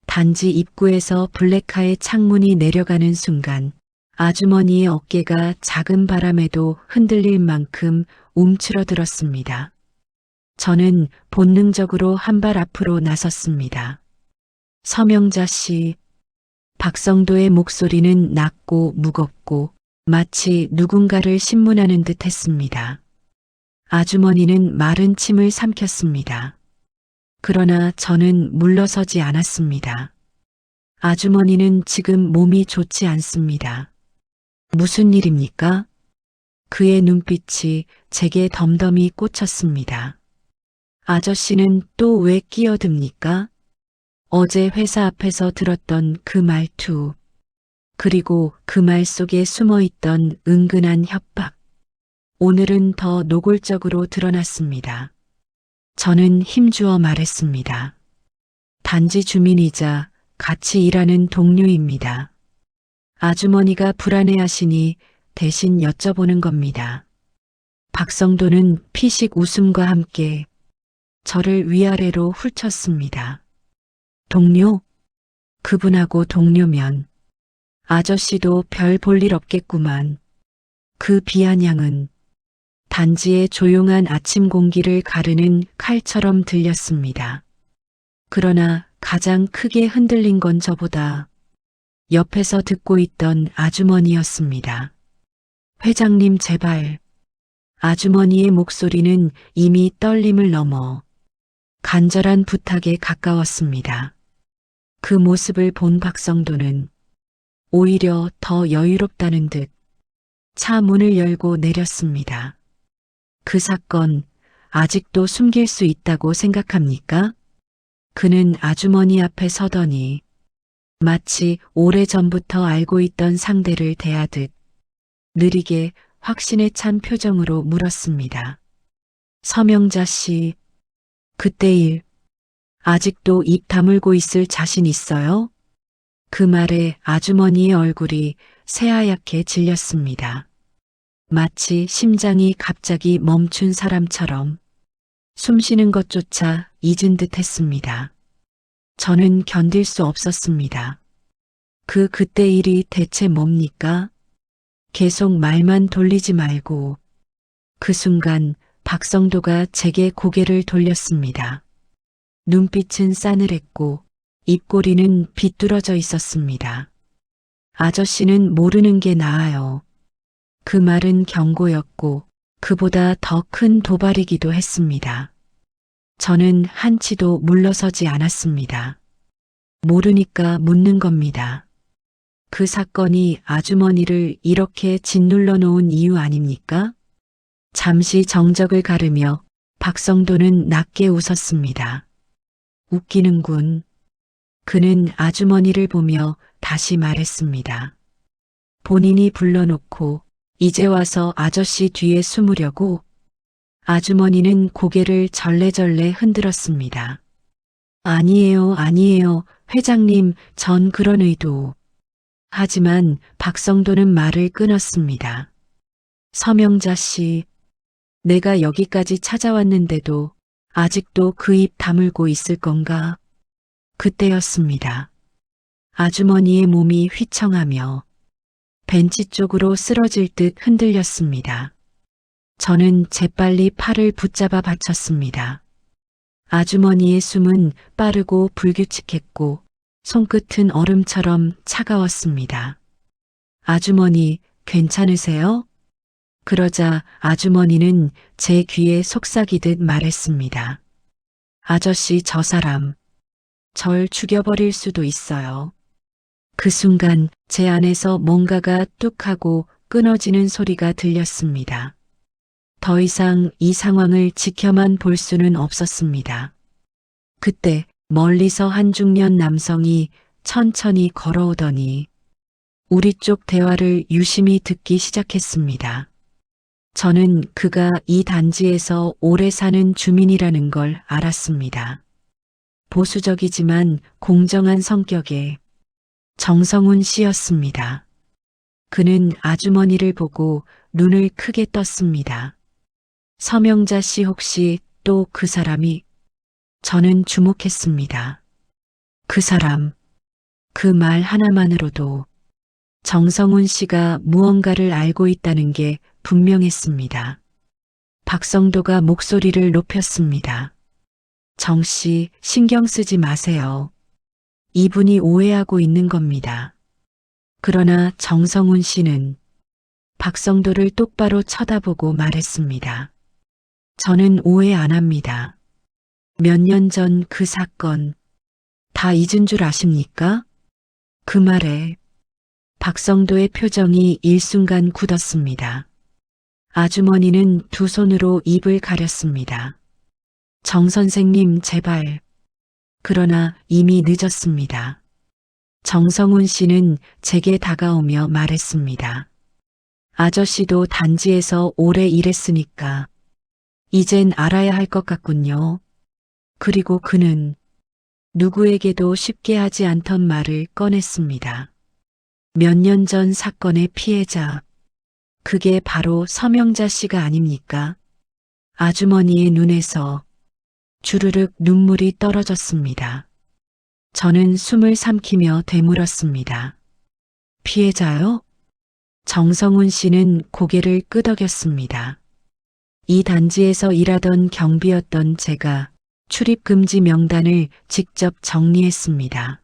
단지 입구에서 블랙카의 창문이 내려가는 순간 아주머니의 어깨가 작은 바람에도 흔들릴 만큼 움츠러들었습니다. 저는 본능적으로 한 발 앞으로 나섰습니다. 서명자 씨, 박성도의 목소리는 낮고 무겁고 마치 누군가를 신문하는 듯 했습니다. 아주머니는 마른 침을 삼켰습니다. 그러나 저는 물러서지 않았습니다. 아주머니는 지금 몸이 좋지 않습니다. 무슨 일입니까? 그의 눈빛이 제게 덤덤히 꽂혔습니다. 아저씨는 또 왜 끼어듭니까? 어제 회사 앞에서 들었던 그 말투, 그리고 그 말 속에 숨어있던 은근한 협박. 오늘은 더 노골적으로 드러났습니다. 저는 힘주어 말했습니다. 단지 주민이자 같이 일하는 동료입니다. 아주머니가 불안해하시니 대신 여쭤보는 겁니다. 박성도는 피식 웃음과 함께 저를 위아래로 훑쳤습니다. 동료? 그분하고 동료면 아저씨도 별 볼 일 없겠구만. 그 비아냥은 단지의 조용한 아침 공기를 가르는 칼처럼 들렸습니다. 그러나 가장 크게 흔들린 건 저보다 옆에서 듣고 있던 아주머니였습니다. 회장님 제발. 아주머니의 목소리는 이미 떨림을 넘어 간절한 부탁에 가까웠습니다. 그 모습을 본 박성도는 오히려 더 여유롭다는 듯 차 문을 열고 내렸습니다. 그 사건 아직도 숨길 수 있다고 생각합니까? 그는 아주머니 앞에 서더니 마치 오래전부터 알고 있던 상대를 대하듯 느리게 확신에 찬 표정으로 물었습니다. 서명자 씨, 그때 일 아직도 입 다물고 있을 자신 있어요? 그 말에 아주머니의 얼굴이 새하얗게 질렸습니다. 마치 심장이 갑자기 멈춘 사람처럼 숨쉬는 것조차 잊은 듯 했습니다. 저는 견딜 수 없었습니다. 그때 일이 대체 뭡니까? 계속 말만 돌리지 말고. 그 순간 박성도가 제게 고개를 돌렸습니다. 눈빛은 싸늘했고 입꼬리는 비뚤어져 있었습니다. 아저씨는 모르는 게 나아요. 그 말은 경고였고 그보다 더 큰 도발이기도 했습니다. 저는 한치도 물러서지 않았습니다. 모르니까 묻는 겁니다. 그 사건이 아주머니를 이렇게 짓눌러 놓은 이유 아닙니까? 잠시 정적을 가르며 박성도는 낮게 웃었습니다. 웃기는군. 그는 아주머니를 보며 다시 말했습니다. 본인이 불러놓고 이제 와서 아저씨 뒤에 숨으려고. 아주머니는 고개를 절레절레 흔들었습니다. 아니에요, 아니에요, 회장님, 전 그런 의도. 하지만 박성도는 말을 끊었습니다. 서명자 씨, 내가 여기까지 찾아왔는데도 아직도 그 입 다물고 있을 건가? 그때였습니다. 아주머니의 몸이 휘청하며 벤치 쪽으로 쓰러질 듯 흔들렸습니다. 저는 재빨리 팔을 붙잡아 받쳤습니다. 아주머니의 숨은 빠르고 불규칙했고 손끝은 얼음처럼 차가웠습니다. 아주머니, 괜찮으세요? 그러자 아주머니는 제 귀에 속삭이듯 말했습니다. 아저씨, 저 사람, 절 죽여버릴 수도 있어요. 그 순간 제 안에서 뭔가가 뚝 하고 끊어지는 소리가 들렸습니다. 더 이상 이 상황을 지켜만 볼 수는 없었습니다. 그때 멀리서 한 중년 남성이 천천히 걸어오더니 우리 쪽 대화를 유심히 듣기 시작했습니다. 저는 그가 이 단지에서 오래 사는 주민이라는 걸 알았습니다. 보수적이지만 공정한 성격의 정성훈 씨였습니다. 그는 아주머니를 보고 눈을 크게 떴습니다. 서명자 씨 혹시 또 그 사람이? 저는 주목했습니다. 그 사람, 그 말 하나만으로도 정성훈 씨가 무언가를 알고 있다는 게 분명했습니다. 박성도가 목소리를 높였습니다. 정 씨, 신경 쓰지 마세요. 이분이 오해하고 있는 겁니다. 그러나 정성훈 씨는 박성도를 똑바로 쳐다보고 말했습니다. 저는 오해 안 합니다. 몇 년 전 그 사건 다 잊은 줄 아십니까? 그 말에 박성도의 표정이 일순간 굳었습니다. 아주머니는 두 손으로 입을 가렸습니다. 정 선생님 제발. 그러나 이미 늦었습니다. 정성훈 씨는 제게 다가오며 말했습니다. 아저씨도 단지에서 오래 일했으니까 이젠 알아야 할 것 같군요. 그리고 그는 누구에게도 쉽게 하지 않던 말을 꺼냈습니다. 몇 년 전 사건의 피해자. 그게 바로 서명자 씨가 아닙니까? 아주머니의 눈에서 주르륵 눈물이 떨어졌습니다. 저는 숨을 삼키며 되물었습니다. 피해자요? 정성훈 씨는 고개를 끄덕였습니다. 이 단지에서 일하던 경비였던 제가 출입금지 명단을 직접 정리했습니다.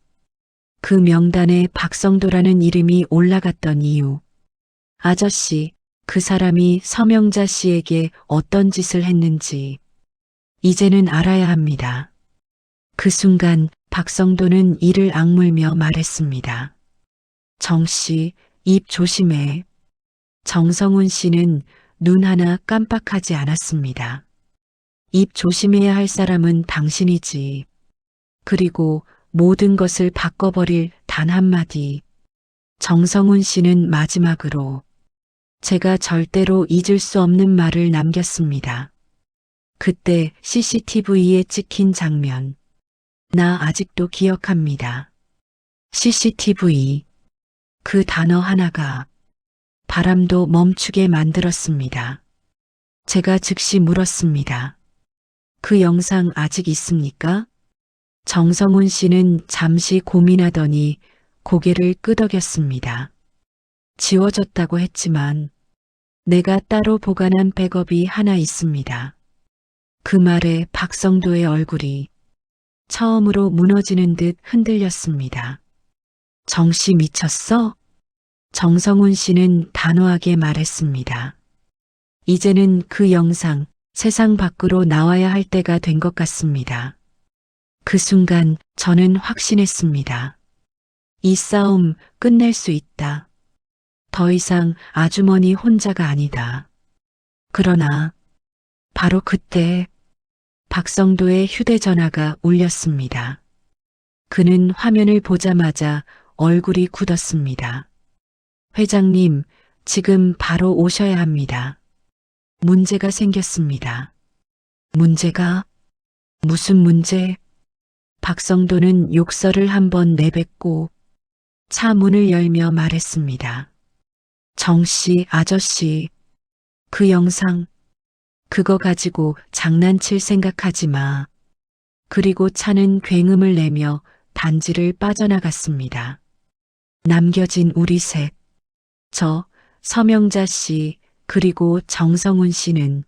그 명단에 박성도라는 이름이 올라갔던 이유. 아저씨, 그 사람이 서명자 씨에게 어떤 짓을 했는지 이제는 알아야 합니다. 그 순간 박성도는 이를 악물며 말했습니다. 정 씨, 입 조심해. 정성훈 씨는 눈 하나 깜빡하지 않았습니다. 입 조심해야 할 사람은 당신이지. 그리고 모든 것을 바꿔버릴 단 한마디. 정성훈 씨는 마지막으로 제가 절대로 잊을 수 없는 말을 남겼습니다. 그때 CCTV에 찍힌 장면. 나 아직도 기억합니다. CCTV. 그 단어 하나가 바람도 멈추게 만들었습니다. 제가 즉시 물었습니다. 그 영상 아직 있습니까? 정성훈 씨는 잠시 고민하더니 고개를 끄덕였습니다. 지워졌다고 했지만 내가 따로 보관한 백업이 하나 있습니다. 그 말에 박성도의 얼굴이 처음으로 무너지는 듯 흔들렸습니다. 정씨 미쳤어? 정성훈 씨는 단호하게 말했습니다. 이제는 그 영상 세상 밖으로 나와야 할 때가 된 것 같습니다. 그 순간 저는 확신했습니다. 이 싸움 끝낼 수 있다. 더 이상 아주머니 혼자가 아니다. 그러나 바로 그때 박성도의 휴대전화가 울렸습니다. 그는 화면을 보자마자 얼굴이 굳었습니다. 회장님, 지금 바로 오셔야 합니다. 문제가 생겼습니다. 문제가? 무슨 문제? 박성도는 욕설을 한번 내뱉고 차 문을 열며 말했습니다. 정씨, 아저씨, 그 영상, 그거 가지고 장난칠 생각하지 마. 그리고 차는 굉음을 내며 단지를 빠져나갔습니다. 남겨진 우리 셋, 저, 서명자 씨, 그리고 정성훈 씨는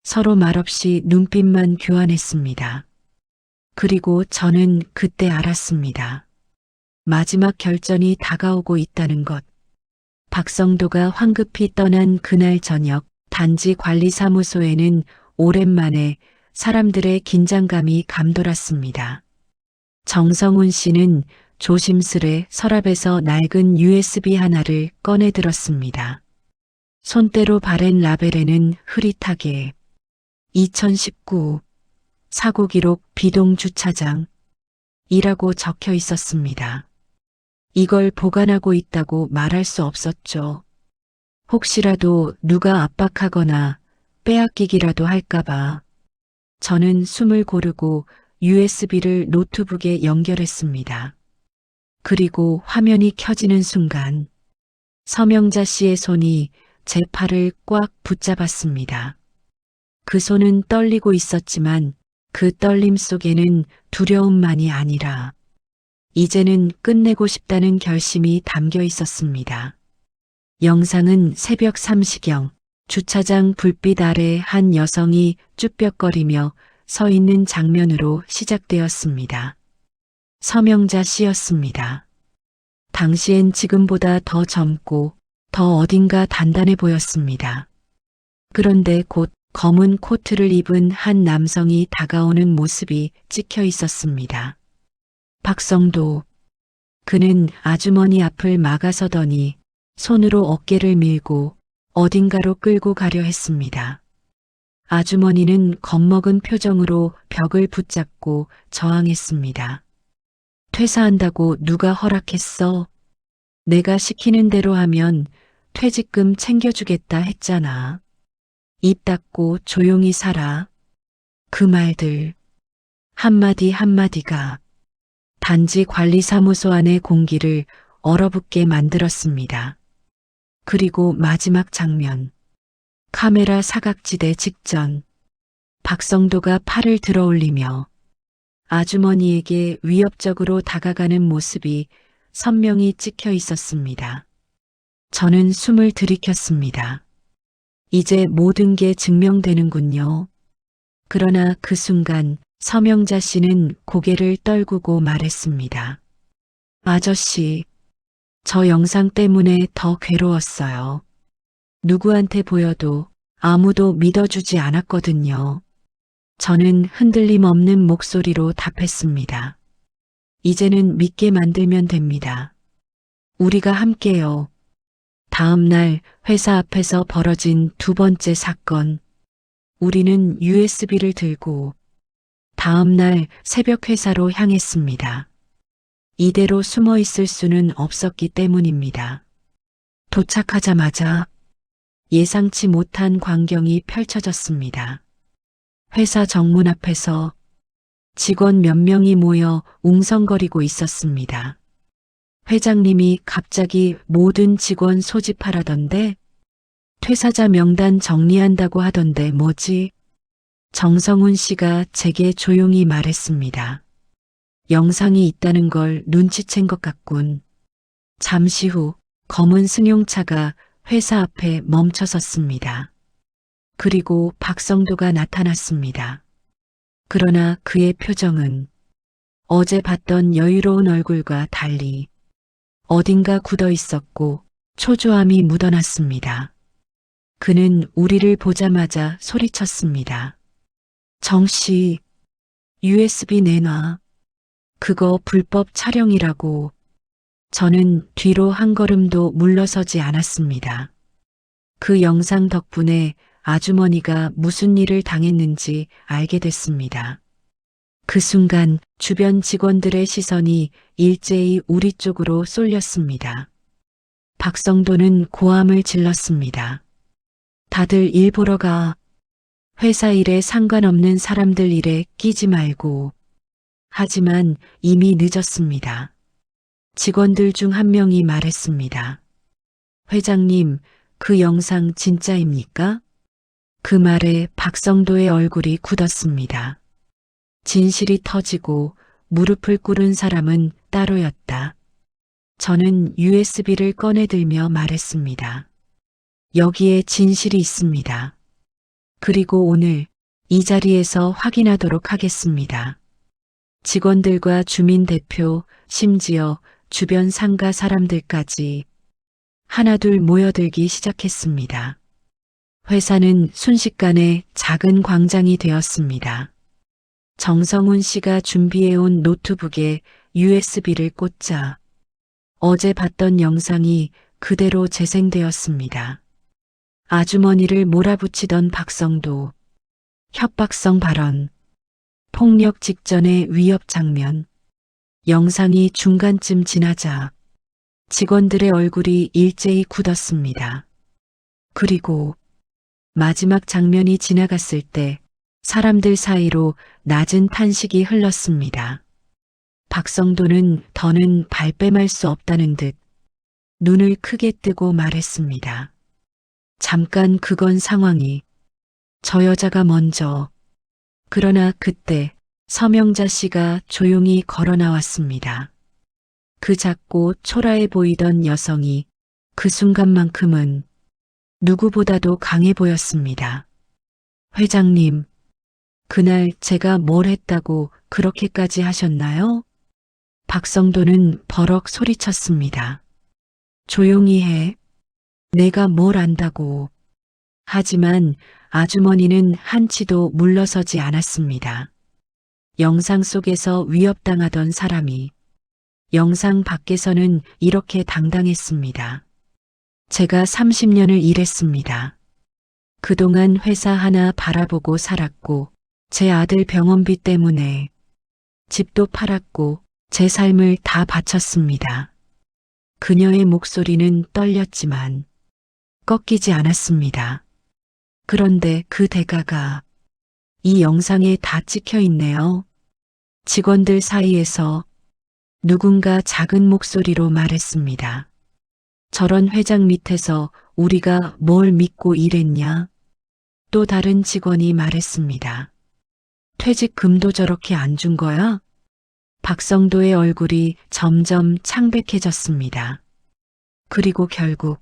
서로 말없이 눈빛만 교환했습니다. 그리고 저는 그때 알았습니다. 마지막 결전이 다가오고 있다는 것. 박성도가 황급히 떠난 그날 저녁 단지 관리사무소에는 오랜만에 사람들의 긴장감이 감돌았습니다. 정성훈 씨는 조심스레 서랍에서 낡은 USB 하나를 꺼내 들었습니다. 손때로 바랜 라벨에는 흐릿하게 2019 사고 기록 비동 주차장 이라고 적혀 있었습니다. 이걸 보관하고 있다고 말할 수 없었죠. 혹시라도 누가 압박하거나 빼앗기기라도 할까봐. 저는 숨을 고르고 USB를 노트북에 연결했습니다. 그리고 화면이 켜지는 순간 서명자 씨의 손이 제 팔을 꽉 붙잡았습니다. 그 손은 떨리고 있었지만 그 떨림 속에는 두려움만이 아니라 이제는 끝내고 싶다는 결심이 담겨 있었습니다. 영상은 새벽 3시경 주차장 불빛 아래 한 여성이 쭈뼛거리며 서 있는 장면으로 시작되었습니다. 서명자 씨였습니다. 당시엔 지금보다 더 젊고 더 어딘가 단단해 보였습니다. 그런데 곧 검은 코트를 입은 한 남성이 다가오는 모습이 찍혀 있었습니다. 박성도. 그는 아주머니 앞을 막아서더니 손으로 어깨를 밀고 어딘가로 끌고 가려 했습니다. 아주머니는 겁먹은 표정으로 벽을 붙잡고 저항했습니다. 퇴사한다고 누가 허락했어? 내가 시키는 대로 하면 퇴직금 챙겨주겠다 했잖아. 입 닫고 조용히 살아. 그 말들 한마디 한마디가 단지 관리사무소 안의 공기를 얼어붙게 만들었습니다. 그리고 마지막 장면. 카메라 사각지대 직전. 박성도가 팔을 들어올리며 아주머니에게 위협적으로 다가가는 모습이 선명히 찍혀 있었습니다. 저는 숨을 들이켰습니다. 이제 모든 게 증명되는군요. 그러나 그 순간 서명자 씨는 고개를 떨구고 말했습니다. 아저씨, 저 영상 때문에 더 괴로웠어요. 누구한테 보여도 아무도 믿어주지 않았거든요. 저는 흔들림 없는 목소리로 답했습니다. 이제는 믿게 만들면 됩니다. 우리가 함께요. 다음 날 회사 앞에서 벌어진 두 번째 사건. 우리는 USB를 들고 다음 날 새벽 회사로 향했습니다. 이대로 숨어 있을 수는 없었기 때문입니다. 도착하자마자 예상치 못한 광경이 펼쳐졌습니다. 회사 정문 앞에서 직원 몇 명이 모여 웅성거리고 있었습니다. 회장님이 갑자기 모든 직원 소집하라던데, 퇴사자 명단 정리한다고 하던데 뭐지? 정성훈 씨가 제게 조용히 말했습니다. 영상이 있다는 걸 눈치챈 것 같군. 잠시 후 검은 승용차가 회사 앞에 멈춰섰습니다. 그리고 박성도가 나타났습니다. 그러나 그의 표정은 어제 봤던 여유로운 얼굴과 달리 어딘가 굳어 있었고 초조함이 묻어났습니다. 그는 우리를 보자마자 소리쳤습니다. 정씨, USB 내놔. 그거 불법 촬영이라고. 저는 뒤로 한 걸음도 물러서지 않았습니다. 그 영상 덕분에 아주머니가 무슨 일을 당했는지 알게 됐습니다. 그 순간 주변 직원들의 시선이 일제히 우리 쪽으로 쏠렸습니다. 박성도는 고함을 질렀습니다. 다들 일 보러 가. 회사 일에 상관없는 사람들 일에 끼지 말고. 하지만 이미 늦었습니다. 직원들 중 한 명이 말했습니다. 회장님, 그 영상 진짜입니까? 그 말에 박성도의 얼굴이 굳었습니다. 진실이 터지고 무릎을 꿇은 사람은 따로였다. 저는 USB를 꺼내들며 말했습니다. 여기에 진실이 있습니다. 그리고 오늘 이 자리에서 확인하도록 하겠습니다. 직원들과 주민 대표, 심지어 주변 상가 사람들까지 하나둘 모여들기 시작했습니다. 회사는 순식간에 작은 광장이 되었습니다. 정성훈 씨가 준비해온 노트북에 USB를 꽂자 어제 봤던 영상이 그대로 재생되었습니다. 아주머니를 몰아붙이던 박성도, 협박성 발언, 폭력 직전의 위협 장면, 영상이 중간쯤 지나자 직원들의 얼굴이 일제히 굳었습니다. 그리고 마지막 장면이 지나갔을 때 사람들 사이로 낮은 탄식이 흘렀습니다. 박성도는 더는 발뺌할 수 없다는 듯 눈을 크게 뜨고 말했습니다. 잠깐 그건 상황이. 저 여자가 먼저. 그러나 그때 서명자 씨가 조용히 걸어 나왔습니다. 그 작고 초라해 보이던 여성이 그 순간만큼은 누구보다도 강해 보였습니다. 회장님, 그날 제가 뭘 했다고 그렇게까지 하셨나요? 박성도는 버럭 소리쳤습니다. 조용히 해. 내가 뭘 안다고. 하지만 아주머니는 한치도 물러서지 않았습니다. 영상 속에서 위협당하던 사람이 영상 밖에서는 이렇게 당당했습니다. 제가 30년을 일했습니다. 그동안 회사 하나 바라보고 살았고, 제 아들 병원비 때문에 집도 팔았고, 제 삶을 다 바쳤습니다. 그녀의 목소리는 떨렸지만 꺾이지 않았습니다. 그런데 그 대가가 이 영상에 다 찍혀 있네요. 직원들 사이에서 누군가 작은 목소리로 말했습니다. 저런 회장 밑에서 우리가 뭘 믿고 일했냐? 또 다른 직원이 말했습니다. 퇴직금도 저렇게 안 준 거야? 박성도의 얼굴이 점점 창백해졌습니다. 그리고 결국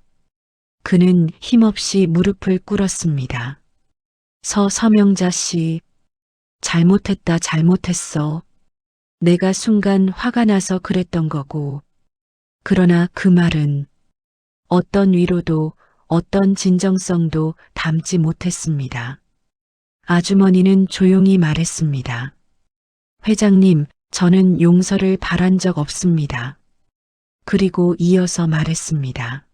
그는 힘없이 무릎을 꿇었습니다. 서명자 씨, 잘못했다 잘못했어. 내가 순간 화가 나서 그랬던 거고. 그러나 그 말은 어떤 위로도 어떤 진정성도 담지 못했습니다. 아주머니는 조용히 말했습니다. 회장님, 저는 용서를 바란 적 없습니다. 그리고 이어서 말했습니다.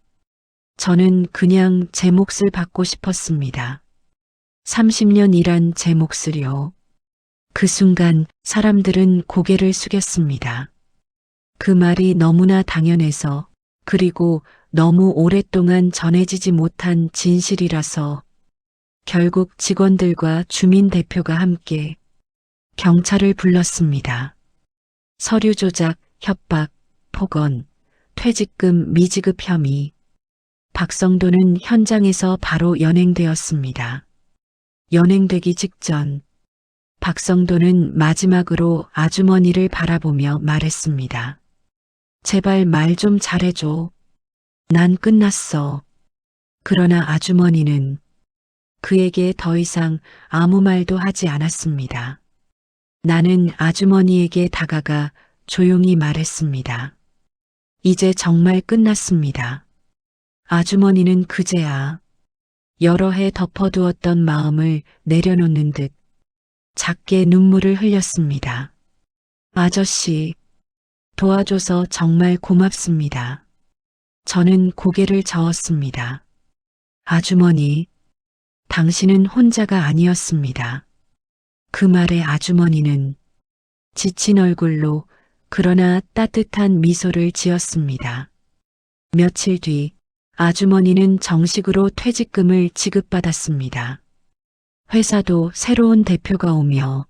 저는 그냥 제 몫을 받고 싶었습니다. 30년 일한 제 몫을요. 그 순간 사람들은 고개를 숙였습니다. 그 말이 너무나 당연해서, 그리고 너무 오랫동안 전해지지 못한 진실이라서 결국 직원들과 주민 대표가 함께 경찰을 불렀습니다. 서류 조작, 협박, 폭언, 퇴직금 미지급 혐의. 박성도는 현장에서 바로 연행되었습니다. 연행되기 직전 박성도는 마지막으로 아주머니를 바라보며 말했습니다. 제발 말 좀 잘해줘. 난 끝났어. 그러나 아주머니는 그에게 더 이상 아무 말도 하지 않았습니다. 나는 아주머니에게 다가가 조용히 말했습니다. 이제 정말 끝났습니다. 아주머니는 그제야 여러 해 덮어두었던 마음을 내려놓는 듯 작게 눈물을 흘렸습니다. 아저씨, 도와줘서 정말 고맙습니다. 저는 고개를 저었습니다. 아주머니, 당신은 혼자가 아니었습니다. 그 말에 아주머니는 지친 얼굴로 그러나 따뜻한 미소를 지었습니다. 며칠 뒤 아주머니는 정식으로 퇴직금을 지급받았습니다. 회사도 새로운 대표가 오며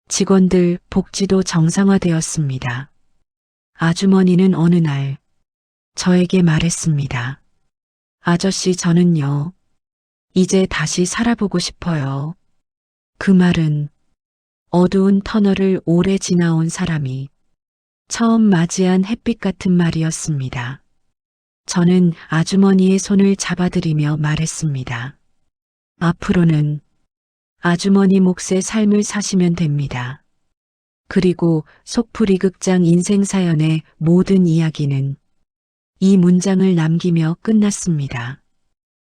직원들 복지도 정상화되었습니다. 아주머니는 어느 날 저에게 말했습니다. 아저씨, 저는요, 이제 다시 살아보고 싶어요. 그 말은 어두운 터널을 오래 지나온 사람이 처음 맞이한 햇빛 같은 말이었습니다. 저는 아주머니의 손을 잡아들이며 말했습니다. 앞으로는 아주머니 몫의 삶을 사시면 됩니다. 그리고 속풀이 극장 인생사연의 모든 이야기는 이 문장을 남기며 끝났습니다.